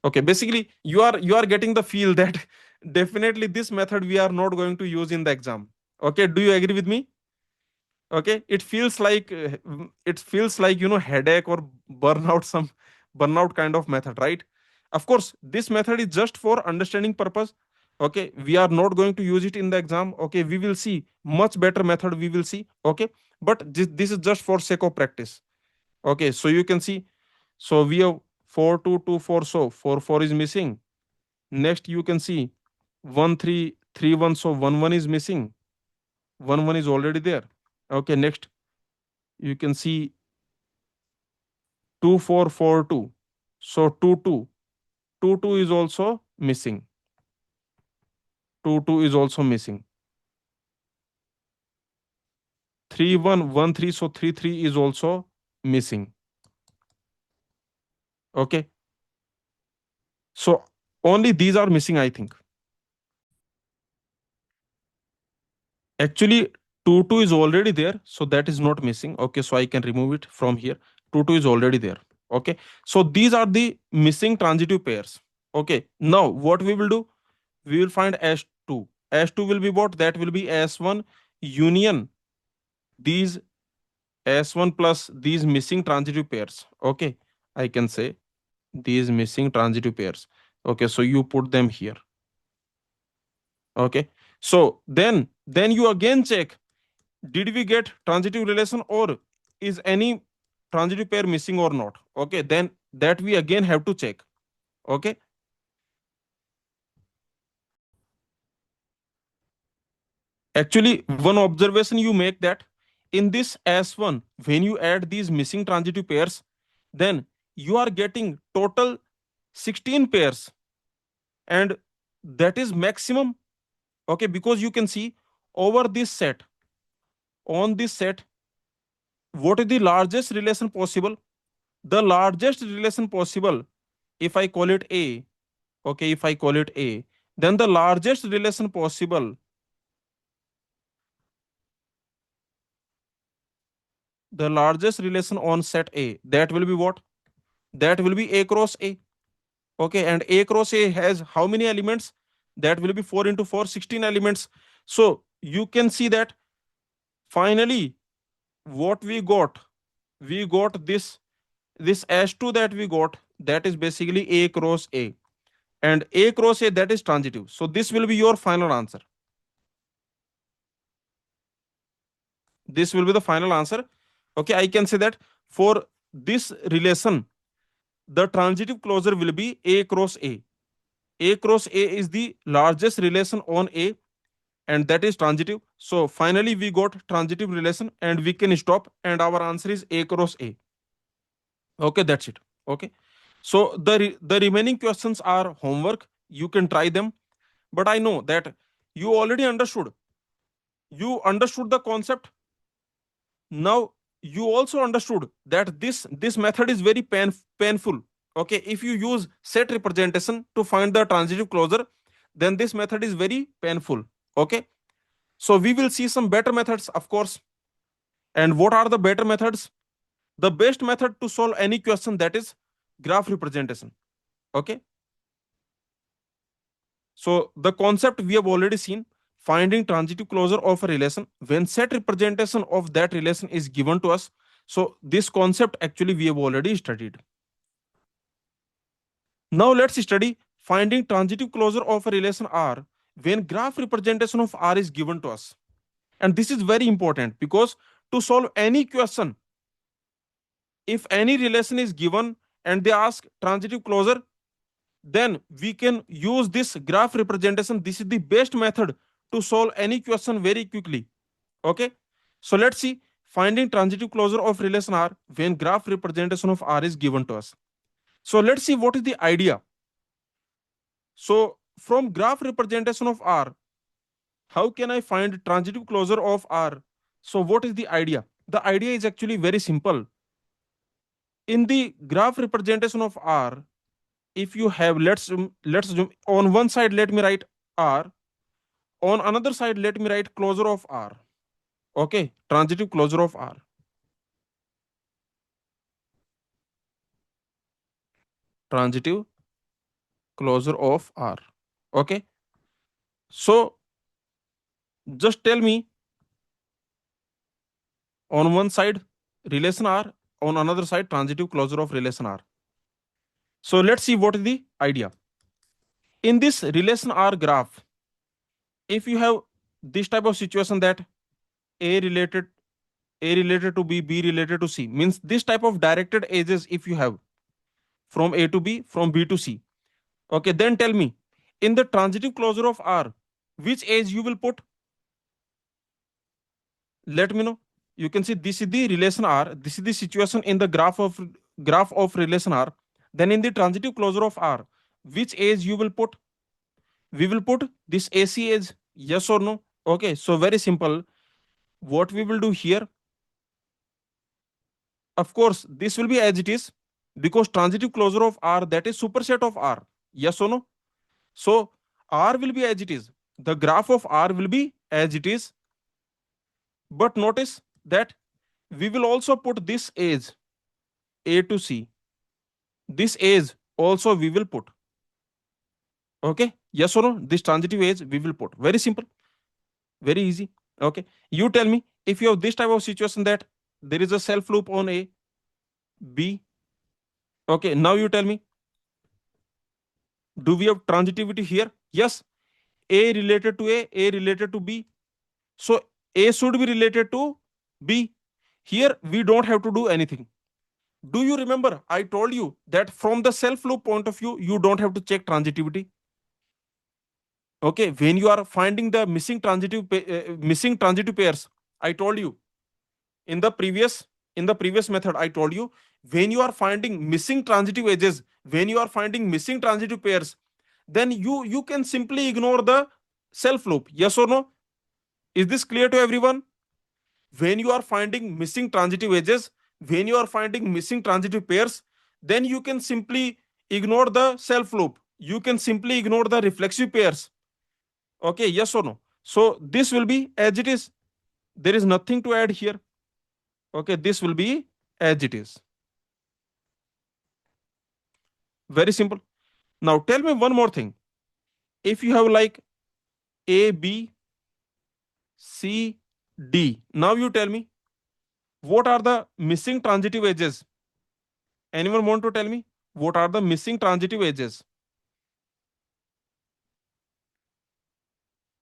Okay. Basically, you are getting the feel that definitely this method we are not going to use in the exam. Okay. Do you agree with me? Okay, it feels like headache or burnout, some burnout kind of method, right? Of course, this method is just for understanding purpose. Okay, we are not going to use it in the exam. Okay, we will see much better method, we will see. Okay, but this is just for sake of practice. Okay, so you can see, so we have 4 2 2 4, so 4 4 is missing. Next, you can see 1 3 3 1, so 1 1 is missing. 1 1 is already there. Okay, next, you can see 2 4 4 2. So 2 2. 2 2 is also missing. 2 2 is also missing. 3 1 1 3. So 3 3 is also missing. Okay. So only these are missing, I think. Actually, 2 2 is already there. So that is not missing. Okay. So I can remove it from here. 2 2 is already there. Okay. So these are the missing transitive pairs. Okay. Now what we will do? We will find S2. S2 will be what? That will be S1 union these S1 plus these missing transitive pairs. Okay, I can say these missing transitive pairs. Okay, so you put them here. Okay, so then you again check, did we get transitive relation or is any transitive pair missing or not? Okay, then that we again have to check. Okay, actually one observation you make, that in this S1 when you add these missing transitive pairs, then you are getting total 16 pairs, and that is maximum. Okay, because you can see over this set, on this set, what is the largest relation possible? The largest relation possible, if I call it A, okay, if I call it A, then the largest relation possible, the largest relation on set A, that will be what? That will be A cross A. Okay, and A cross A has how many elements? That will be 4 into 4, 16 elements. So you can see that Finally, what we got this S2 that we got, that is basically A cross A, and A cross A, that is transitive. So this will be your final answer. This will be the final answer. Okay, I can say that for this relation, the transitive closure will be A cross A. A cross A is the largest relation on A, and that is transitive. So finally, we got transitive relation, and we can stop. And our answer is A cross A. Okay, that's it. Okay. So the remaining questions are homework. You can try them, but I know that you already understood. You understood the concept. Now you also understood that this method is very painful. Okay, if you use set representation to find the transitive closure, then this method is very painful. Okay, so we will see some better methods, of course. And what are the better methods? The best method to solve any question, that is graph representation. Okay, so the concept we have already seen, finding transitive closure of a relation when set representation of that relation is given to us. So this concept actually we have already studied. Now let's study finding transitive closure of a relation R when graph representation of R is given to us. And this is very important because to solve any question, if any relation is given and they ask transitive closure, then we can use this graph representation. This is the best method to solve any question very quickly. Okay, so let's see finding transitive closure of relation R when graph representation of R is given to us. So let's see what is the idea. So from graph representation of R, how can I find transitive closure of R? So what is the idea? The idea is actually very simple. In the graph representation of R, if you have, let's zoom on one side, let me write R, on another side let me write closure of R. Okay, transitive closure of R. Transitive closure of R. Okay, so just tell me, on one side relation R, on another side transitive closure of relation R. So let's see what is the idea. In this relation R graph, if you have this type of situation that A related A related to B, B related to C, means this type of directed edges if you have from A to B, from B to C. Okay, then tell me, in the transitive closure of R, which edge you will put? Let me know. You can see this is the relation R. This is the situation in the graph of relation R. Then in the transitive closure of R, which edge you will put? We will put this AC edge. Yes or no? Okay, so very simple. What we will do here, of course, this will be as it is because transitive closure of R, that is superset of R. Yes or no? So R will be as it is. The graph of R will be as it is. But notice that we will also put this edge A to C. This edge also we will put. Okay? Yes or no? This transitive edge we will put. Very simple. Very easy. Okay. You tell me if you have this type of situation that there is a self loop on A, B. Okay. Now you tell me, do we have transitivity here? Yes. A related to A related to B. So A should be related to B. Here we don't have to do anything. Do you remember I told you that from the self loop point of view, you don't have to check transitivity? Okay, when you are finding the missing transitive pairs, I told you in the previous method, I told you when you are finding missing transitive edges, when you are finding missing transitive pairs, then you can simply ignore the self loop. Yes or no? Is this clear to everyone? When you are finding missing transitive edges, when you are finding missing transitive pairs, then you can simply ignore the self loop. You can simply ignore the reflexive pairs. Okay, yes or no? So this will be as it is. There is nothing to add here. Okay, this will be as it is. Very simple. Now tell me one more thing. If you have like A, B, C, D. Now you tell me, what are the missing transitive edges? Anyone want to tell me what are the missing transitive edges?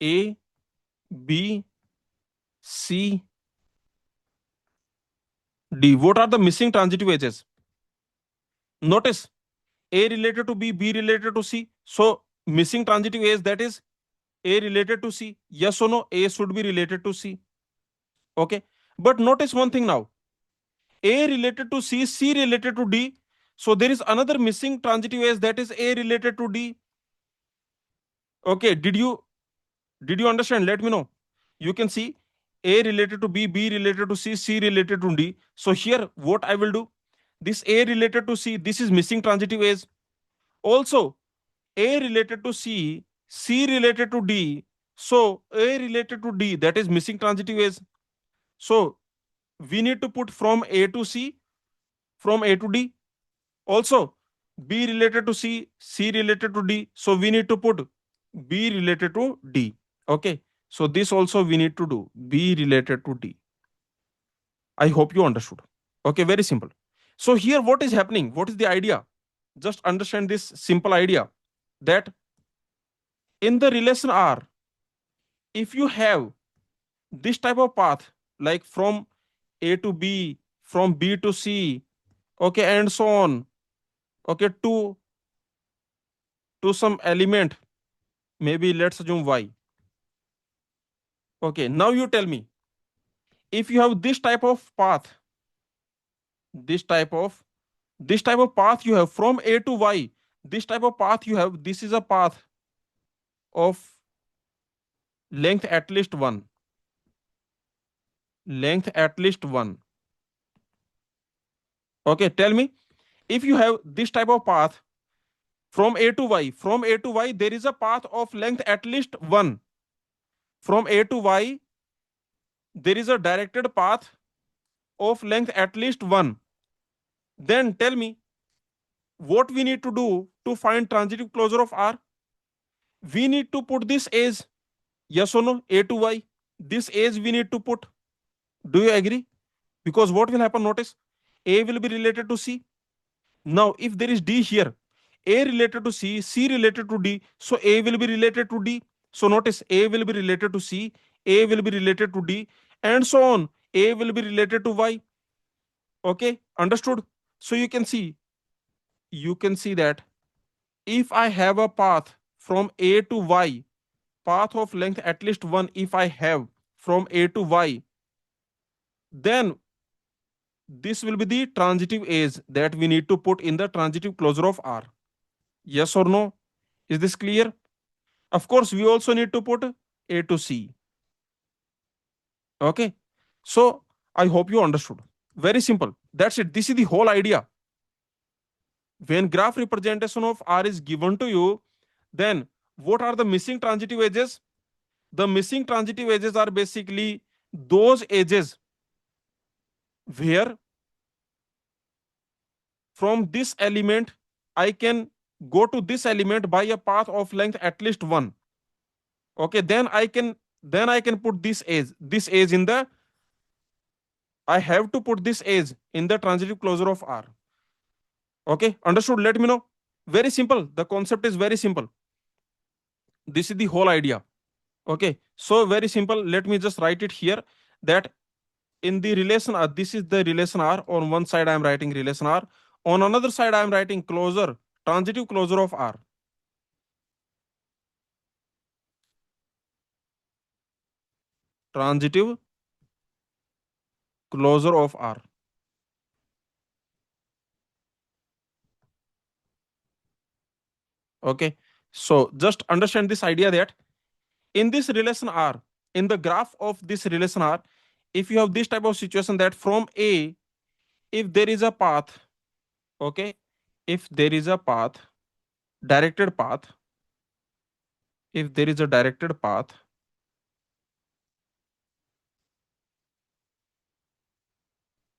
A, B, C, D. What are the missing transitive edges? Notice A related to B, B related to C. So missing transitive edge, that is A related to C. Yes or no? A should be related to C. Okay. But notice one thing now. A related to C, C related to D. So there is another missing transitive edge, that is A related to D. Okay. Did you understand? Let me know. You can see A related to B, B related to C, C related to D. So here what I will do, this A related to C, this is missing transitive edge. Also A related to C, C related to D. So A related to D, that is missing transitive edge. So we need to put from A to C, from A to D. Also B related to C, C related to D. So we need to put B related to D. Okay. So this also we need to do B related to D. I hope you understood. Okay, very simple. So here what is happening? What is the idea? Just understand this simple idea that in the relation R, if you have this type of path, like from A to B, from B to C, okay, and so on, okay, to some element, maybe let's assume Y. Okay, now you tell me, if you have this type of path, this type of this type of path you have from A to Y, this type of path you have, this is a path of length at least 1, length at least 1. Okay, tell me, if you have this type of path from A to Y, from A to Y there is a path of length at least 1. From A to Y there is a directed path of length at least 1. Then tell me, what we need to do to find transitive closure of R? We need to put this as, yes or no, A to Y. This as we need to put. Do you agree? Because what will happen, notice, A will be related to C. Now, if there is D here, A related to C, C related to D, so A will be related to D. So notice, A will be related to C, A will be related to D, and so on. A will be related to Y. Okay, understood? So you can see that if I have a path from A to Y, path of length at least 1, if I have from A to Y, then this will be the transitive edge that we need to put in the transitive closure of R. Yes or no? Is this clear? Of course, we also need to put A to C. Okay. So I hope you understood. Very simple. That's it. This is the whole idea. When graph representation of R is given to you, then what are the missing transitive edges? The missing transitive edges are basically those edges where from this element I can go to this element by a path of length at least 1. Okay, then I can put this edge in the, I have to put this edge in the transitive closure of R. Okay, understood? Let me know. Very simple. The concept is very simple. This is the whole idea. Okay, so very simple. Let me just write it here, that in the relation R, this is the relation R. On one side I am writing relation R, on another side I am writing closure, transitive closure of R. Transitive closure of R. Okay, so just understand this idea that in this relation R, in the graph of this relation R, if you have this type of situation that from A, if there is a path, okay, if there is a path, directed path, if there is a directed path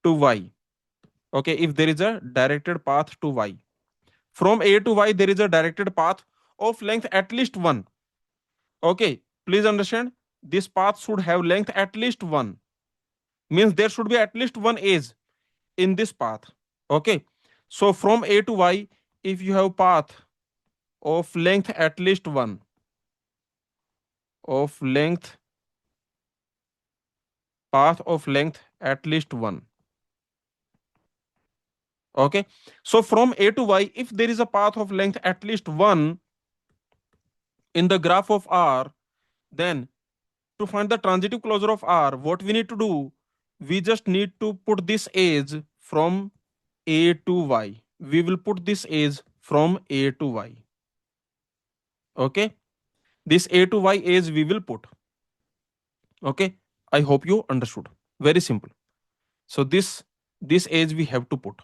to Y, okay, if there is a directed path to Y, from A to Y, there is a directed path of length at least 1. Okay, please understand. this path should have length at least 1. Means there should be at least one edge in this path. Okay. So from A to Y, if you have path of length at least 1, of length, path of length at least 1. Okay. So from A to Y, if there is a path of length at least 1 in the graph of R, then to find the transitive closure of R, what we need to do, we just need to put this edge from A to Y. We will put this edge from A to Y. Okay. This A to Y edge we will put. Okay. I hope you understood. Very simple. So this edge we have to put.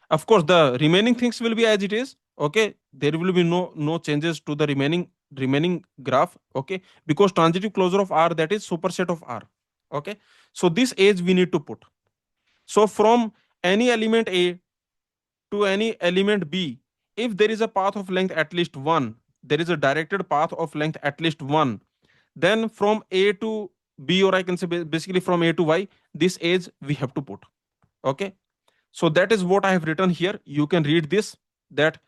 Of course, the remaining things will be as it is. Okay. There will be no changes to the remaining graph. Okay. Because transitive closure of R, that is superset of R. Okay. So this edge we need to put. So from any element A to any element B, if there is a path of length at least 1, there is a directed path of length at least 1, then from A to B, or I can say basically from A to Y, this edge we have to put. Okay. So that is what I have written here. You can read this, that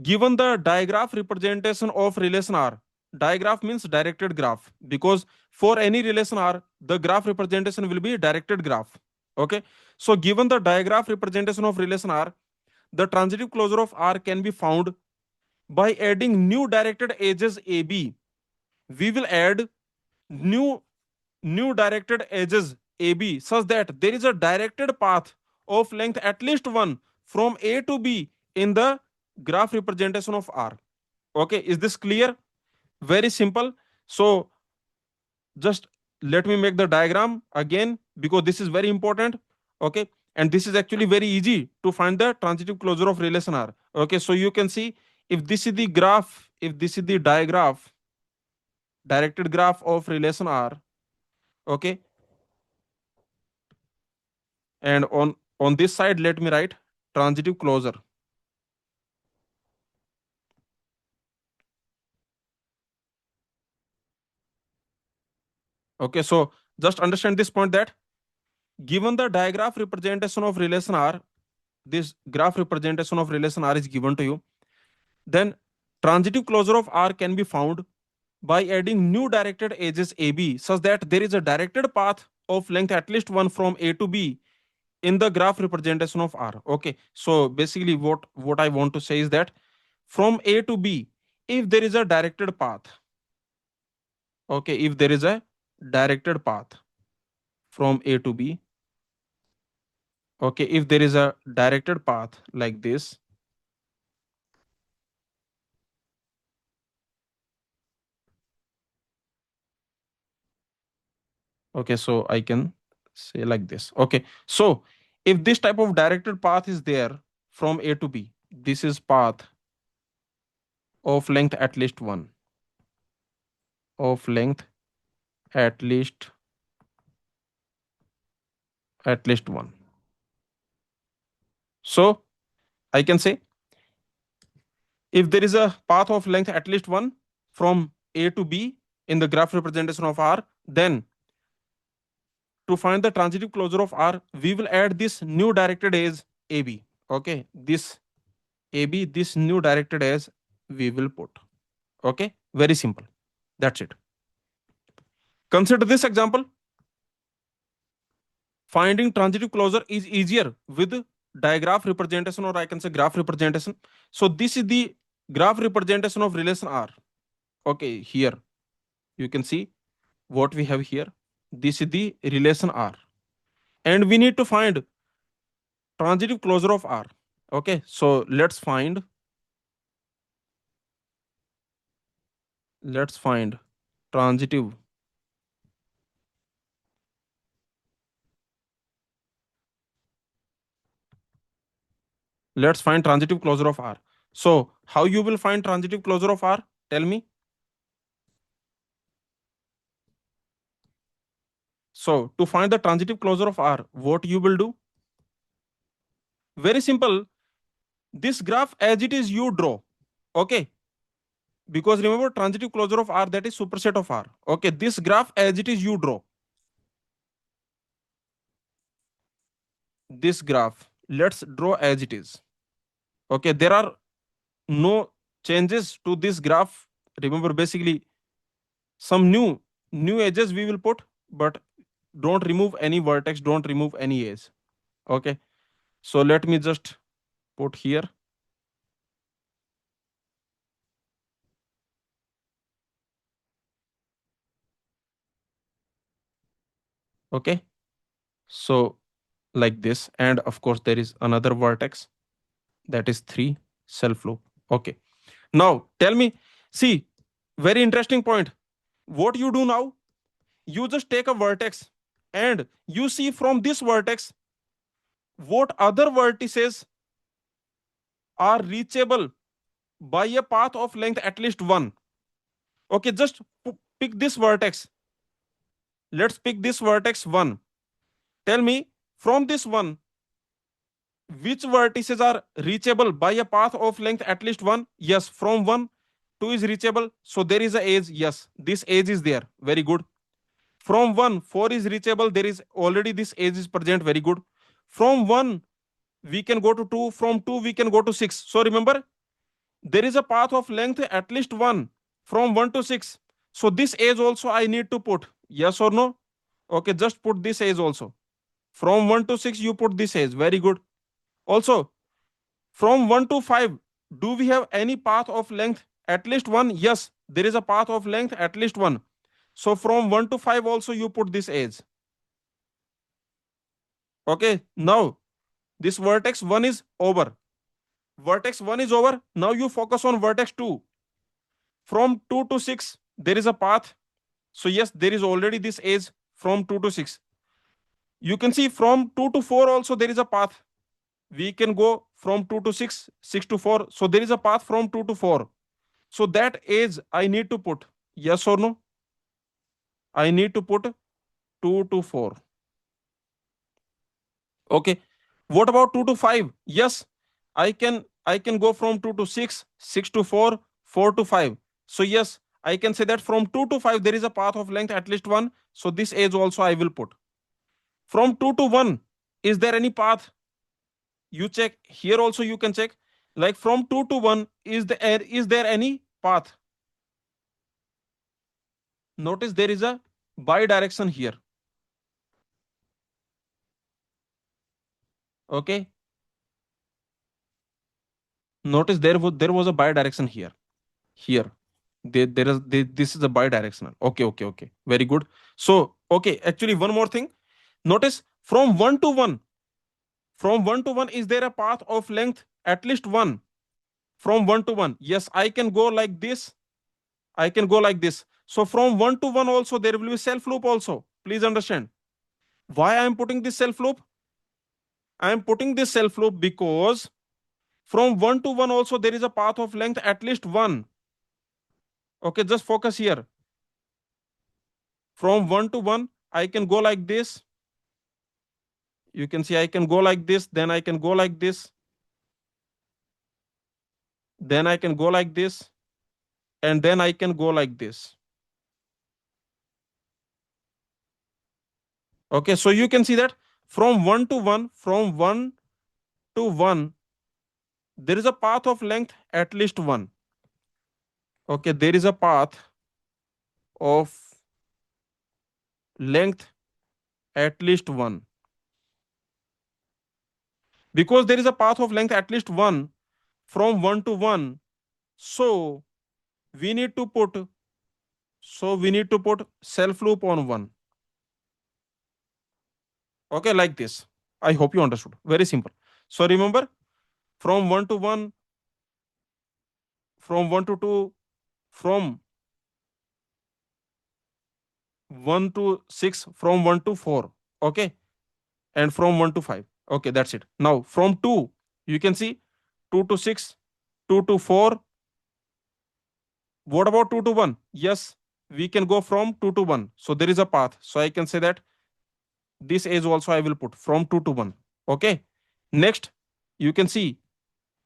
given the digraph representation of relation R, digraph means directed graph, because for any relation R, the graph representation will be directed graph. Okay. So given the digraph representation of relation R, the transitive closure of R can be found by adding new directed edges AB. We will add new directed edges AB such that there is a directed path of length at least 1 from A to B in the graph representation of R. Okay, is this clear? Very simple. So just let me make the diagram again, because this is very important. Okay, and this is actually very easy to find the transitive closure of relation R. Okay, so you can see, if this is the graph, if this is the digraph, directed graph of relation R. Okay, and on this side let me write transitive closure. Okay, so just understand this point, that given the digraph representation of relation R, this graph representation of relation R is given to you, then transitive closure of R can be found by adding new directed edges AB such that there is a directed path of length at least 1 from A to B in the graph representation of R. Okay, so basically what I want to say is that from A to B, if there is a directed path, okay, if there is a directed path from A to B, okay, if there is a directed path like this, okay, so I can say like this. Okay, so if this type of directed path is there from A to B, this is path of length at least 1, of length at least at least 1. So I can say, if there is a path of length at least 1 from A to B in the graph representation of R, then to find the transitive closure of R, we will add this new directed edge AB. Okay, this AB, this new directed edge we will put. Okay, very simple. That's it. Consider this example. Finding transitive closure is easier with digraph representation, or I can say graph representation. So this is the graph representation of relation R. Okay, here you can see what we have here. This is the relation R, and we need to find transitive closure of R. Okay, so let's find transitive let's find transitive closure of R. So how you will find transitive closure of R? Tell me. So to find the transitive closure of R, what you will do? Very simple. This graph as it is you draw. Okay. because remember transitive closure of R, that is superset of R. Okay, this graph as it is you draw. This graph, let's draw as it is. Okay, there are no changes to this graph. Remember, basically some new edges we will put, but don't remove any vertex, don't remove any edge. Okay, so let me just put here. Okay, so like this, and of course there is another vertex, that is 3 self loop. Okay, now tell me, see, very interesting point. What you do now, you just take a vertex and you see from this vertex what other vertices are reachable by a path of length at least 1. Okay, just pick this vertex. Let's pick this vertex 1. Tell me, from this one, which vertices are reachable by a path of length at least 1? Yes, from 1, 2 is reachable. So there is a edge. Yes, this edge is there. Very good. From 1, 4 is reachable. There is already this edge is present. Very good. From 1, we can go to 2. From 2, we can go to 6. So remember, there is a path of length at least 1 from 1 to 6. So this edge also I need to put. Yes or no? Okay, just put this edge also. From 1 to 6, you put this edge. Very good. Also, from 1 to 5, do we have any path of length at least 1? Yes, there is a path of length at least 1. So from 1 to 5 also you put this edge. Okay, now this vertex 1 is over. Vertex 1 is over. Now you focus on vertex 2. From 2 to 6, there is a path. So yes, there is already this edge from 2 to 6. You can see from 2 to 4 also there is a path. We can go from 2 to 6, 6 to 4. So there is a path from 2 to 4. So that edge I need to put. Yes or no? I need to put 2 to 4. Okay. What about 2 to 5? Yes, I can go from 2 to 6, 6 to 4, 4 to 5. So yes, I can say that from 2 to 5 there is a path of length at least 1. So this edge also I will put. From 2 to 1, is there any path? You check here also, you can check. Like from 2 to 1, is there any path? Notice there is a bidirection here. Okay. Notice there was a bidirection here. Here. This is a bidirectional. Okay. Very good. So, okay, actually one more thing. Notice from 1 to 1. From 1 to 1, is there a path of length at least 1? From 1 to 1. Yes, I can go like this. I can go like this. So from 1 to 1 also there will be self loop also. Please understand. Why I am putting this self loop? I am putting this self loop because from 1 to 1 also there is a path of length at least 1. Okay, just focus here. From 1 to 1, I can go like this. You can see I can go like this, then I can go like this, then I can go like this, and then I can go like this. Okay, so you can see that from 1 to 1, from 1 to 1, there is a path of length at least 1. Okay, there is a path of length at least 1. Because there is a path of length at least 1 from 1 to 1, so we need to put self loop on 1. Okay, like this. I hope you understood. Very simple. So remember, from 1 to 1, from 1 to 2, from 1 to 6, from 1 to 4. Okay, and from 1 to 5. Okay, that's it. Now from 2, you can see 2 to 6, 2 to 4. What about 2 to 1? Yes, we can go from 2 to 1. So there is a path. So I can say that this edge also I will put from 2 to 1. Okay. Next, you can see,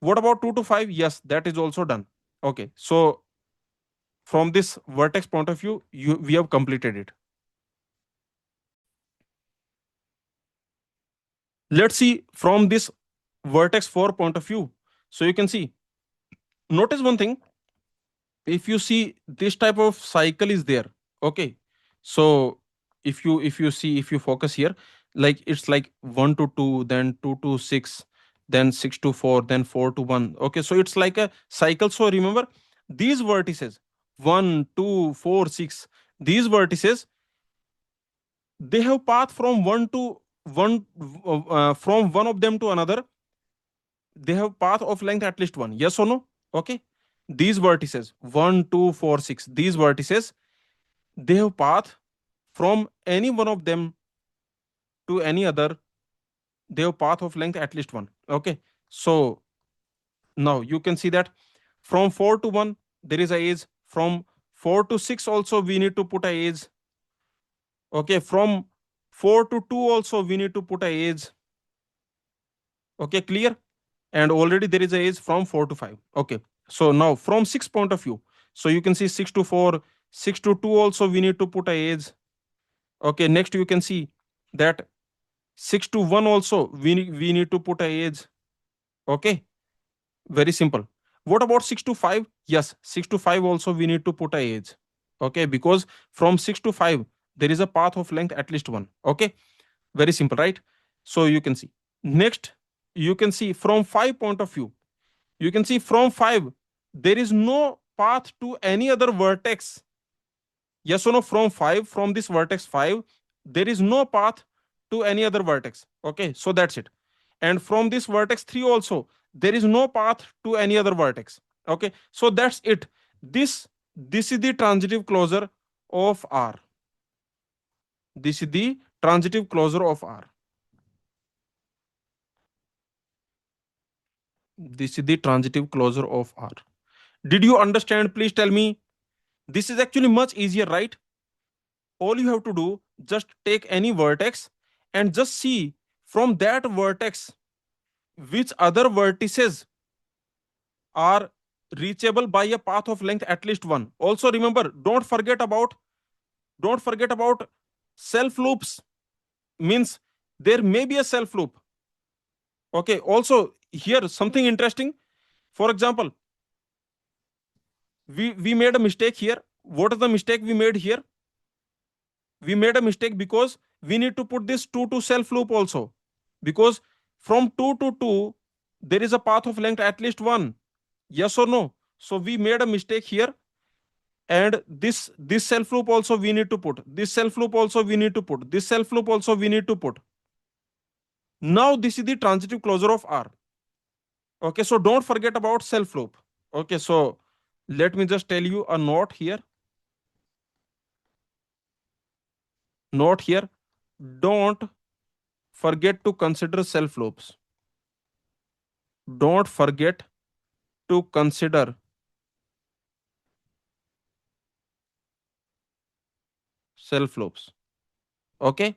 what about 2 to 5? Yes, that is also done. Okay. So from this vertex point of view, we have completed it. Let's see from this vertex 4 point of view. So you can see, notice one thing. If you see this type of cycle is there, okay, so if you see, if you focus here, like it's like 1 to 2, then 2 to 6, then 6 to 4, then 4 to 1. Okay, so it's like a cycle. So remember, these vertices 1, 2, 4, 6, these vertices, they have path from one to one, from one of them to another. They have path of length at least one, yes or no? Okay, these vertices 1, 2, 4, 6, these vertices, they have path from any one of them to any other. They have path of length at least one. Okay, so now you can see that from 4 to 1 there is a edge, from 4 to 6 also we need to put a edge. Okay, from 4 to 2 also we need to put a edge. Okay, clear? And already there is a edge from 4 to 5. Okay, so now from 6 point of view, so you can see 6 to 4, 6 to 2 also we need to put a edge. Okay, next you can see that 6 to 1 also we need to put a edge. Okay, very simple. What about 6 to 5? Yes, 6 to 5 also we need to put a edge. Okay, because from 6 to 5 there is a path of length at least one. Okay, very simple, right? So you can see, next you can see from 5 point of view, you can see from 5 there is no path to any other vertex. Yes or no? From 5, from this vertex 5, there is no path to any other vertex. Okay, so that's it. And from this vertex 3 also, there is no path to any other vertex. Okay, so that's it. This is the transitive closure of R. This is the transitive closure of R. This is the transitive closure of R. Did you understand? Please tell me. This is actually much easier, right? All you have to do, just take any vertex and just see from that vertex which other vertices are reachable by a path of length at least one. Also remember, don't forget about self loops. Means there may be a self loop. Okay, also here something interesting. For example, we made a mistake here. What is the mistake we made here? We made a mistake because we need to put this 2 to self loop also, because from 2 to 2 there is a path of length at least one. Yes or no? So we made a mistake here, and this self loop also we need to put, this self loop also we need to put, this self loop also we need to put. Now this is the transitive closure of R. Okay, so don't forget about self loop. Okay, so let me just tell you a note here. Note here, don't forget to consider self loops. Don't forget to consider self loops. Okay,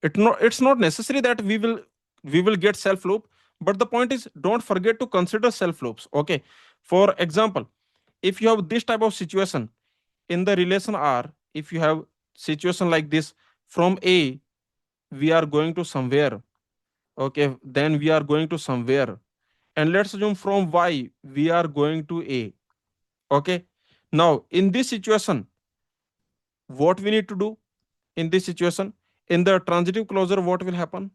it's not necessary that we will get self loop, but the point is, don't forget to consider self loops. Okay, for example, if you have this type of situation in the relation R, if you have situation like this, from A we are going to somewhere. Okay, then we are going to somewhere, and let's assume from Y we are going to A. Okay, now in this situation, what we need to do? In this situation, in the transitive closure, what will happen?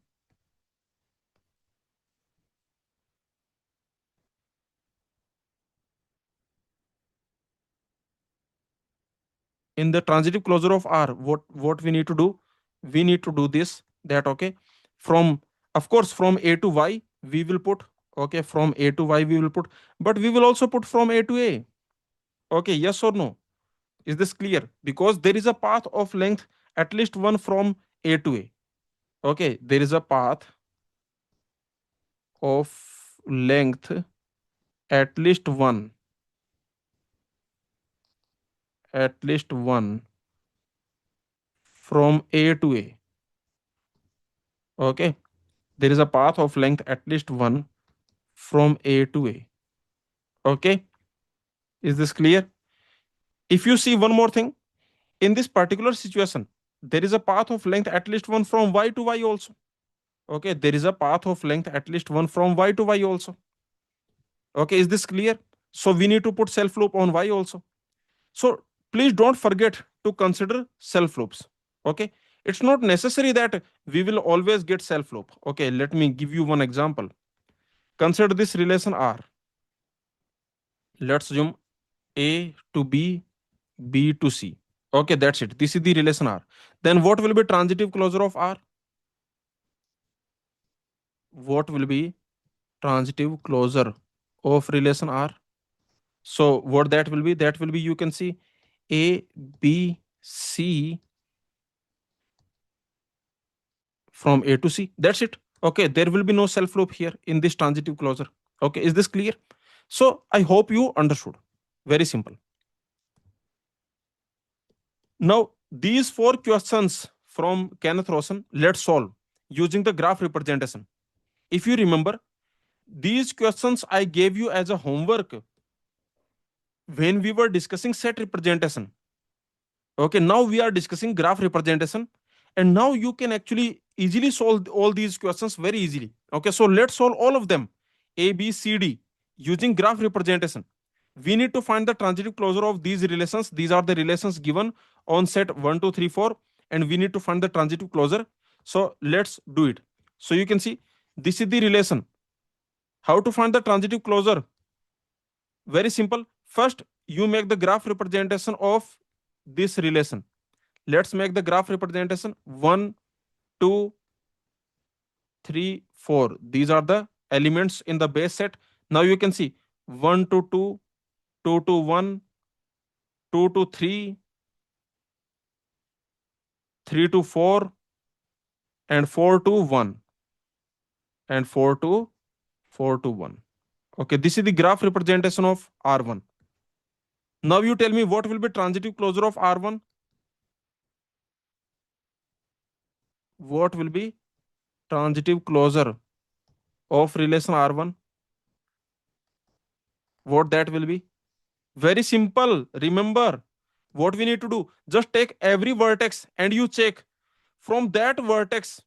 In the transitive closure of R, what we need to do? We need to do this, that okay, from, of course, from A to Y we will put. Okay, from A to Y we will put, but we will also put from A to A. Okay, yes or no? Is this clear? Because there is a path of length at least one from A to A. Okay, there is a path of length at least one, at least one from A to A. Okay, there is a path of length at least one from A to A. Okay, Is this clear? If you see one more thing, in this particular situation, there is a path of length at least one from y to y also. Okay, there is a path of length at least one from y to y also. Okay, is this clear? So we need to put self loop on y also. So please don't forget to consider self loops. Okay, it's not necessary that we will always get self loop. Okay, let me give you one example. Consider this relation R. Let's assume A to B, B to C. Okay, that's it. This is the relation R. Then what will be transitive closure of R? What will be transitive closure of relation R? So what that will be? That will be, you can see A, B, C from A to C. That's it. Okay, there will be no self loop here in this transitive closure. Okay, is this clear? So I hope you understood. Very simple. Now these four questions from Kenneth Rosen, let's solve using the graph representation. If you remember, these questions I gave you as a homework when we were discussing set representation. Okay, now we are discussing graph representation, and now you can actually easily solve all these questions very easily. Okay, so let's solve all of them, A, B, C, D, using graph representation. We need to find the transitive closure of these relations. These are the relations given on set 1, 2, 3, 4, and we need to find the transitive closure. So let's do it. So you can see this is the relation. How to find the transitive closure? Very simple. First, you make the graph representation of this relation. Let's make the graph representation 1, 2, 3, 4. These are the elements in the base set. Now you can see 1 to 2, 2 to 1, 2 to 3, 3 to 4, and 4 to 1, and 4 to 1. Okay, this is the graph representation of R1. Now you tell me what will be transitive closure of R1? What will be transitive closure of relation R1? What that will be? Very simple. Remember what we need to do. Just take every vertex and you check from that vertex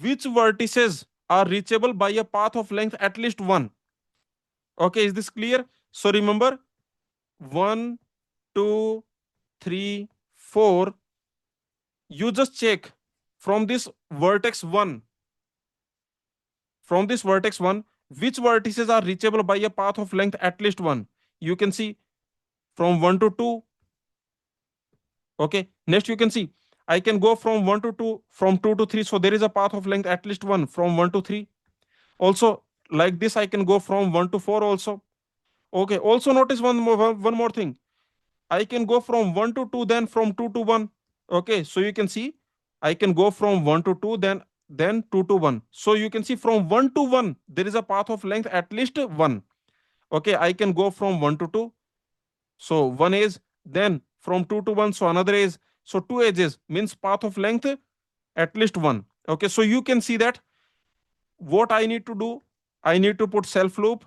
which vertices are reachable by a path of length at least one. Okay, is this clear? So remember 1, 2, 3, 4. You just check from this vertex 1, from this vertex 1, which vertices are reachable by a path of length at least one. You can see from 1 to 2. Okay, next you can see I can go from 1 to 2, from 2 to 3. So there is a path of length at least one from 1 to 3. Also, like this, I can go from 1 to 4 also. Okay, also notice one more thing. I can go from 1 to 2, then from 2 to 1. Okay, so you can see I can go from 1 to 2, then 2 to 1. So you can see from 1 to 1, there is a path of length at least 1. Okay, I can go from 1 to 2. So one edge, then from 2 to 1, so another edge. So two edges means path of length at least one. Okay, so you can see that what I need to do, I need to put self loop,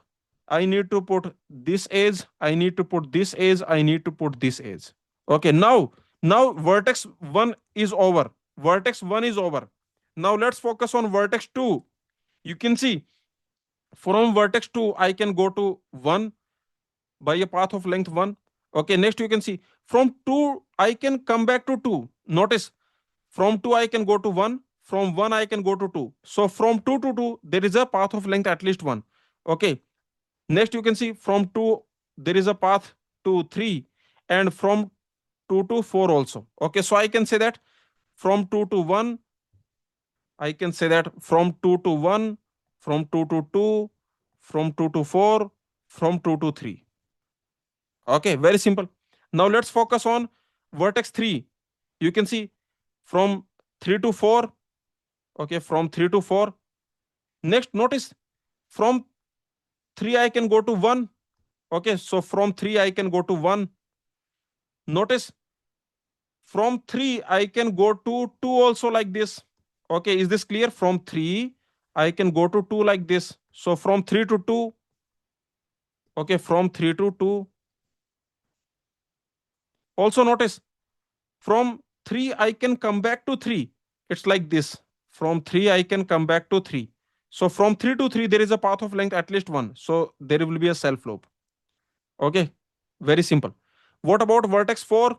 I need to put this edge, I need to put this edge, I need to put this edge. Okay, now vertex 1 is over. Vertex 1 is over. Now let's focus on vertex 2. You can see from vertex 2 I can go to 1 by a path of length 1. Okay, next you can see from 2 I can come back to 2. Notice from 2 I can go to 1, from 1 I can go to 2. So from 2 to 2 there is a path of length at least 1. Okay, next you can see from 2 there is a path to 3, and from 2 to 4 also. Okay, so I can say that from 2 to 1, I can say that from 2 to 1, from 2 to 2, from 2 to 4, from 2 to 3. Okay, very simple. Now let's focus on vertex 3. You can see from 3 to 4. Okay, from 3 to 4. Next, notice from 3 I can go to 1. Okay, so from 3 I can go to 1. Notice from 3 I can go to 2 also, like this. Okay, is this clear? From 3 I can go to 2 like this. So from 3 to 2. Okay, from 3 to 2. Also notice, from 3 I can come back to 3. It's like this. From 3 I can come back to 3. So from 3 to 3 there is a path of length at least 1. So there will be a self loop. Okay, very simple. What about vertex 4?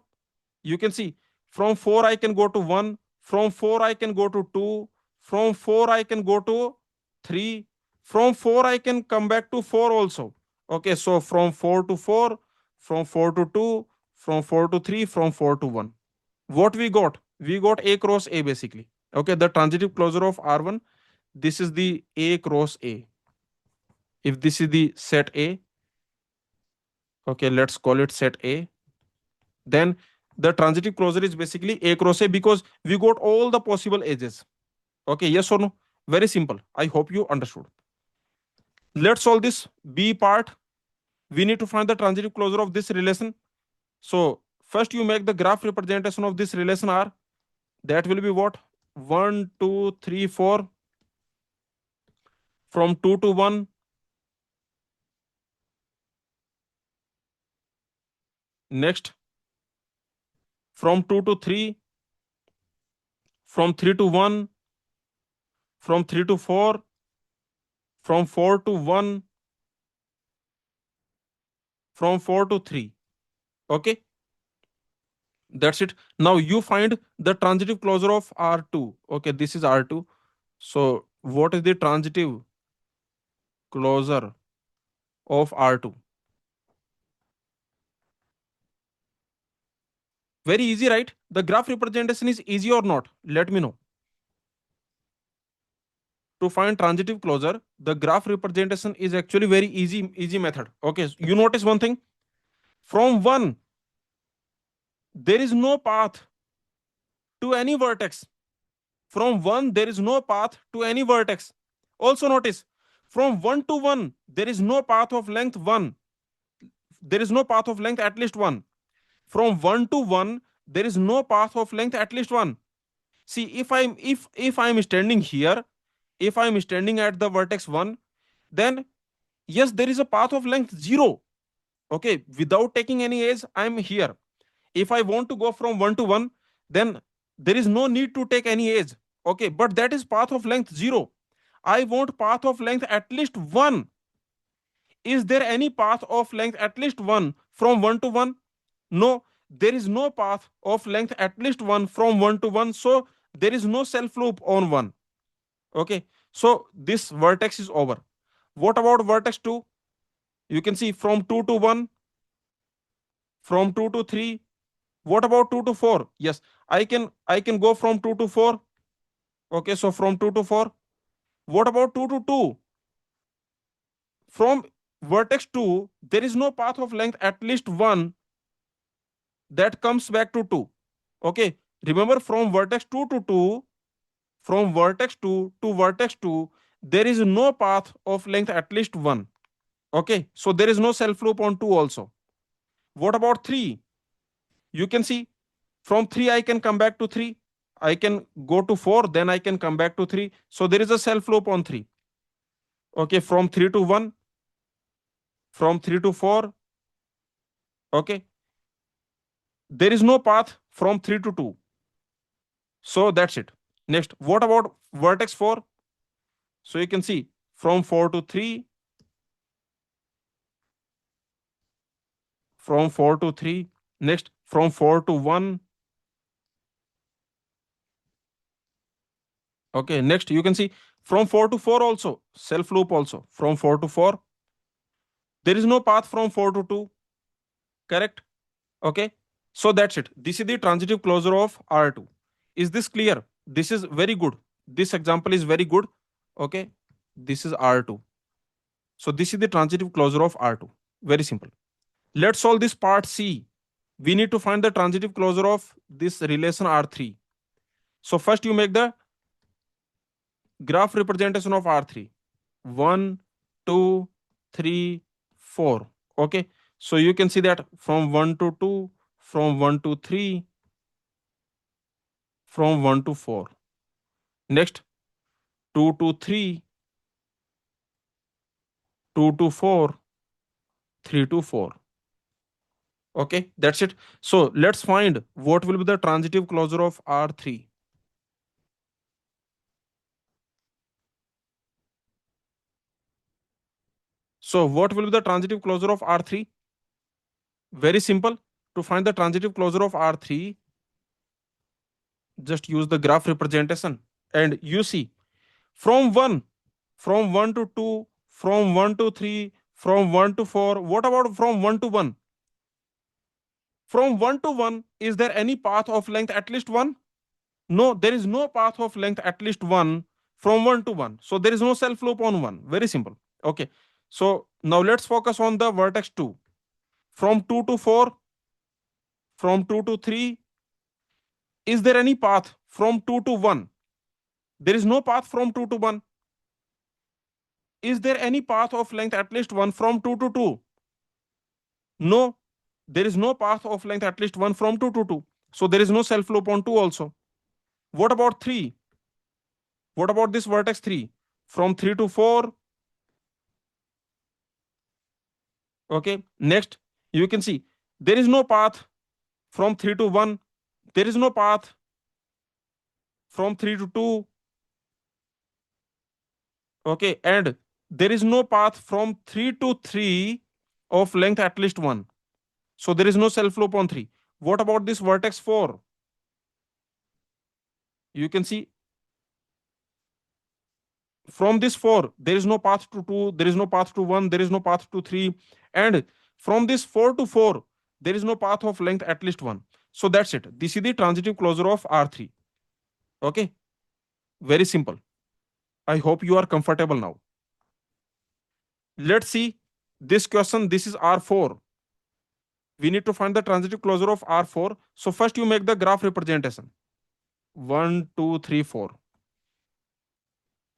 You can see, from 4 I can go to 1, from 4 I can go to 2, from 4 I can go to 3, from 4 I can come back to 4 also. Okay, so from 4 to 4, from 4 to 2, from 4 to 3, from 4 to 1. What we got? We got A cross A basically. Okay, the transitive closure of R1, this is the A cross A. If this is the set A, okay, let's call it set A, then the transitive closure is basically A cross A because we got all the possible edges. Okay, yes or no? Very simple. I hope you understood. Let's solve this B part. We need to find the transitive closure of this relation. So first you make the graph representation of this relation R. That will be what? 1, 2, 3, 4. From 2 to 1. Next, from 2 to 3. From 3 to 1. From 3 to 4. From 4 to 1. From 4 to 3. Okay, that's it. Now you find the transitive closure of R2. Okay, this is R2. So what is the transitive closure of R2? Very easy, right? The graph representation is easy or not? Let me know. To find transitive closure, the graph representation is actually very easy method. Okay, so you notice one thing. From 1, there is no path to any vertex. From 1, there is no path to any vertex. Also notice, from 1 to 1, there is no path of length 1. There is no path of length at least 1. From 1 to 1, there is no path of length at least 1. See, if I'm standing here, if I'm standing at the vertex 1, then yes, there is a path of length 0. Okay, without taking any edge, I'm here. If I want to go from 1 to 1, then there is no need to take any edge. Okay, but that is path of length 0. I want path of length at least 1. Is there any path of length at least 1 from 1 to 1? No, there is no path of length at least 1 from 1 to 1. So there is no self loop on 1. Okay, so this vertex is over. What about vertex 2? You can see, from 2 to 1, from 2 to 3. What about 2 to 4? Yes, I can go from 2 to 4. Okay, so from 2 to 4. What about 2 to 2? From vertex 2, there is no path of length at least 1 that comes back to 2. Okay, remember, from vertex 2 to 2, from vertex 2 to vertex 2, there is no path of length at least 1. Okay, so there is no self loop on 2 also. What about 3? You can see, from 3 I can come back to 3. I can go to 4, then I can come back to 3. So there is a self loop on 3. Okay, from 3 to 1, from 3 to 4. Okay, there is no path from 3 to 2. So that's it. Next, what about vertex 4? So you can see, from 4 to 3, from 4 to 3. Next, from 4 to 1. Okay, next you can see, from 4 to 4 also, self loop also, from 4 to 4. There is no path from 4 to 2. Correct? Okay, so that's it. This is the transitive closure of R2. Is this clear? This is very good. This example is very good. Okay, this is R2. So this is the transitive closure of R2. Very simple. Let's solve this part C. We need to find the transitive closure of this relation R3. So first you make the graph representation of R3. 1, 2, 3, 4. Okay, so you can see that from 1 to 2, from 1 to 3, from 1 to 4. Next, 2 to 3, 2 to 4, 3 to 4. Okay, that's it. So let's find what will be the transitive closure of R3. So what will be the transitive closure of R3? Very simple. To find the transitive closure of R3, just use the graph representation. And you see, from 1, from 1 to 2, from 1 to 3, from 1 to 4. What about from 1 to 1? From 1 to 1, is there any path of length at least 1? No, there is no path of length at least 1 from 1 to 1. So there is no self loop on 1. Very simple. Okay. So now let's focus on the vertex 2. From 2 to 4, from 2 to 3, is there any path from 2 to 1? There is no path from 2 to 1. Is there any path of length at least 1 from 2 to 2? No, there is no path of length at least 1 from 2 to 2. So there is no self loop on 2 also. What about 3? What about this vertex 3? From 3 to 4. Okay. Next, you can see there is no path from 3 to 1. There is no path from 3 to 2. Okay. And there is no path from 3 to 3 of length at least 1. So there is no self loop on 3. What about this vertex 4? You can see from this 4, there is no path to 2, there is no path to 1, there is no path to 3. And from this 4 to 4, there is no path of length at least 1. So that's it. This is the transitive closure of R3. Okay. Very simple. I hope you are comfortable now. Let's see this question. This is R4. We need to find the transitive closure of R4. So first you make the graph representation. 1, 2, 3, 4.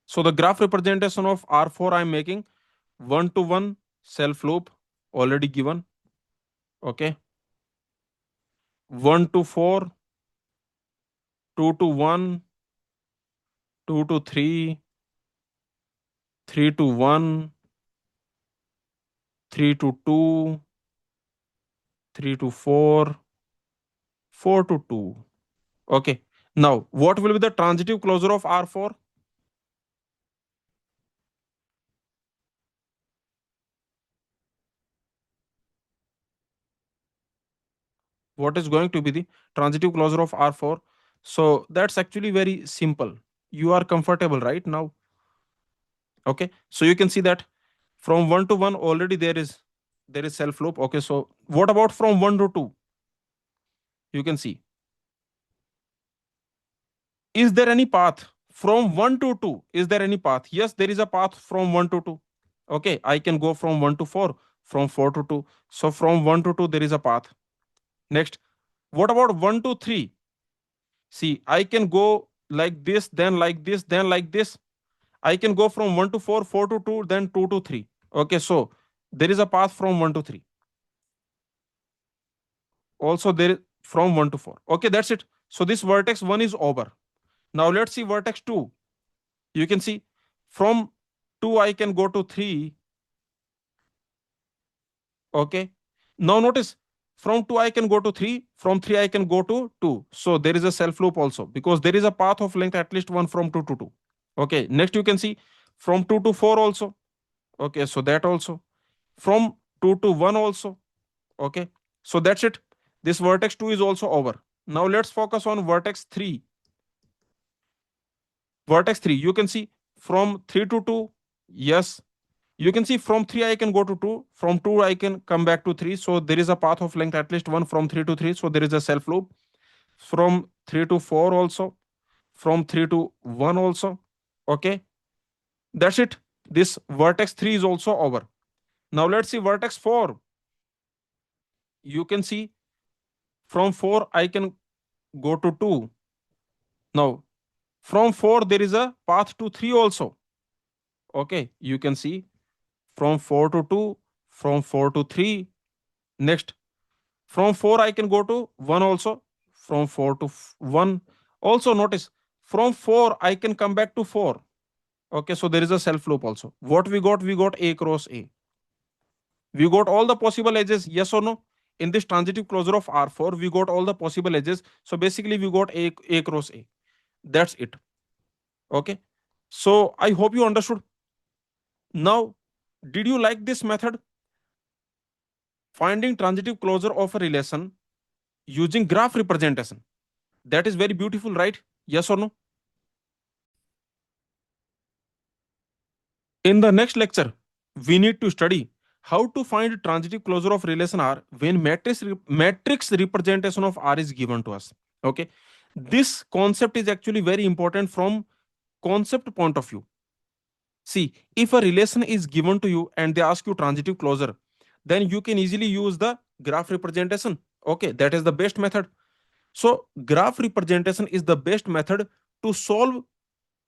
So the graph representation of R4 I am making 1 to 1 self loop already given. Okay. 1 to 4, 2 to 1, 2 to 3, 3 to 1, 3 to 2, 3 to 4, 4 to 2. Okay. Now, what will be the transitive closure of R4? What is going to be the transitive closure of R4? So that's actually very simple. You are comfortable right now. Okay. So you can see that from 1 to 1 already there is self loop. Okay. So what about from 1 to 2? You can see, is there any path from 1 to 2? Is there any path? Yes, there is a path from 1 to 2. Okay, I can go from 1 to 4, from 4 to 2. So from 1 to 2 there is a path. Next, what about 1 to 3? See, I can go like this, then like this, then like this. I can go from 1 to 4, 4 to 2, then 2 to 3. Okay, so there is a path from 1 to 3. Also there is from 1 to 4. Okay, that's it. So this vertex 1 is over. Now let's see vertex 2. You can see from 2 I can go to 3. Okay. Now notice from 2 I can go to 3, from 3 I can go to 2. So there is a self loop also because there is a path of length at least 1 from 2 to 2. Okay. Next you can see from 2 to 4 also. Okay. So that also. From 2 to 1 also. Okay. So that's it. This vertex 2 is also over. Now let's focus on vertex 3. Vertex 3, you can see from 3 to 2. Yes. You can see from 3 I can go to 2, from 2 I can come back to 3. So there is a path of length at least 1 from 3 to 3. So there is a self loop. From 3 to 4 also, from 3 to 1 also. Okay, that's it. This vertex 3 is also over. Now let's see vertex 4. You can see from 4 I can go to 2. Now from 4 there is a path to 3 also. Okay, you can see from 4 to 2, from 4 to 3. Next, from 4 I can go to 1 also, from 4 to 1. Also notice from 4 I can come back to 4. Okay, so there is a self loop also. What we got? We got A cross A. We got all the possible edges, yes or no? in this transitive closure of R4, we got all the possible edges. So basically, we got A cross A. That's it. Okay. So I hope you understood. Now, did you like this method? Finding transitive closure of a relation using graph representation. That is very beautiful, right? Yes or no? In the next lecture, we need to study how to find transitive closure of relation R when matrix representation of R is given to us. Okay. This concept is actually very important from concept point of view. See, if a relation is given to you and they ask you transitive closure, then you can easily use the graph representation. Okay, that is the best method. So, graph representation is the best method to solve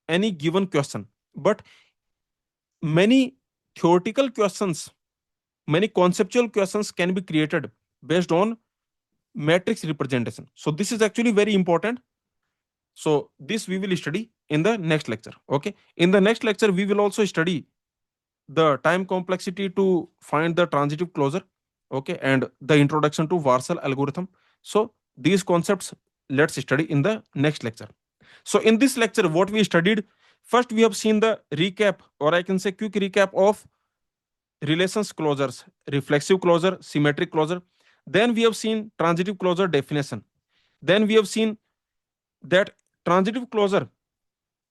any given question. But many theoretical questions, many conceptual questions can be created based on matrix representation. So, this is actually very important. So, this we will study in the next lecture. Okay, in the next lecture, we will also study the time complexity to find the transitive closure, okay, and the introduction to Warsaw algorithm. So these concepts let's study in the next lecture. So in this lecture, what we studied, first we have seen the recap, or I can say quick recap of relations closures: reflexive closure, symmetric closure. Then we have seen transitive closure definition. Then we have seen that transitive closure,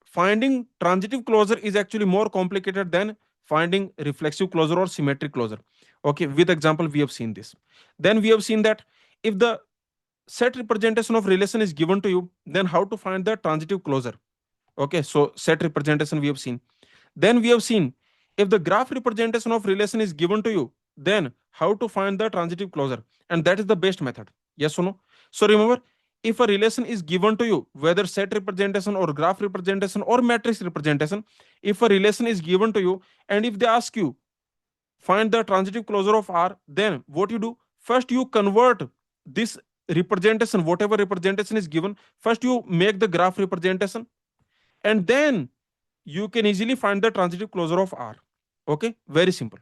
finding transitive closure is actually more complicated than finding reflexive closure or symmetric closure. Okay, with example we have seen this. Then we have seen that if the set representation of relation is given to you, then how to find the transitive closure. Okay, so set representation we have seen. Then we have seen if the graph representation of relation is given to you, then how to find the transitive closure, and that is the best method. Yes or no? So remember, if a relation is given to you, whether set representation or graph representation or matrix representation, if a relation is given to you and if they ask you find the transitive closure of R, then what you do? First, you convert this representation, whatever representation is given, first you make the graph representation, and then you can easily find the transitive closure of R. Okay, very simple.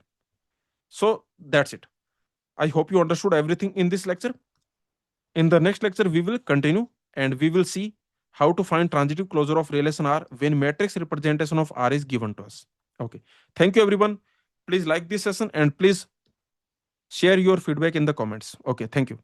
So that's it. I hope you understood everything in this lecture. In the next lecture, we will continue and we will see how to find transitive closure of relation R when matrix representation of R is given to us. Okay. Thank you, everyone. Please like this session and please share your feedback in the comments. Okay. Thank you.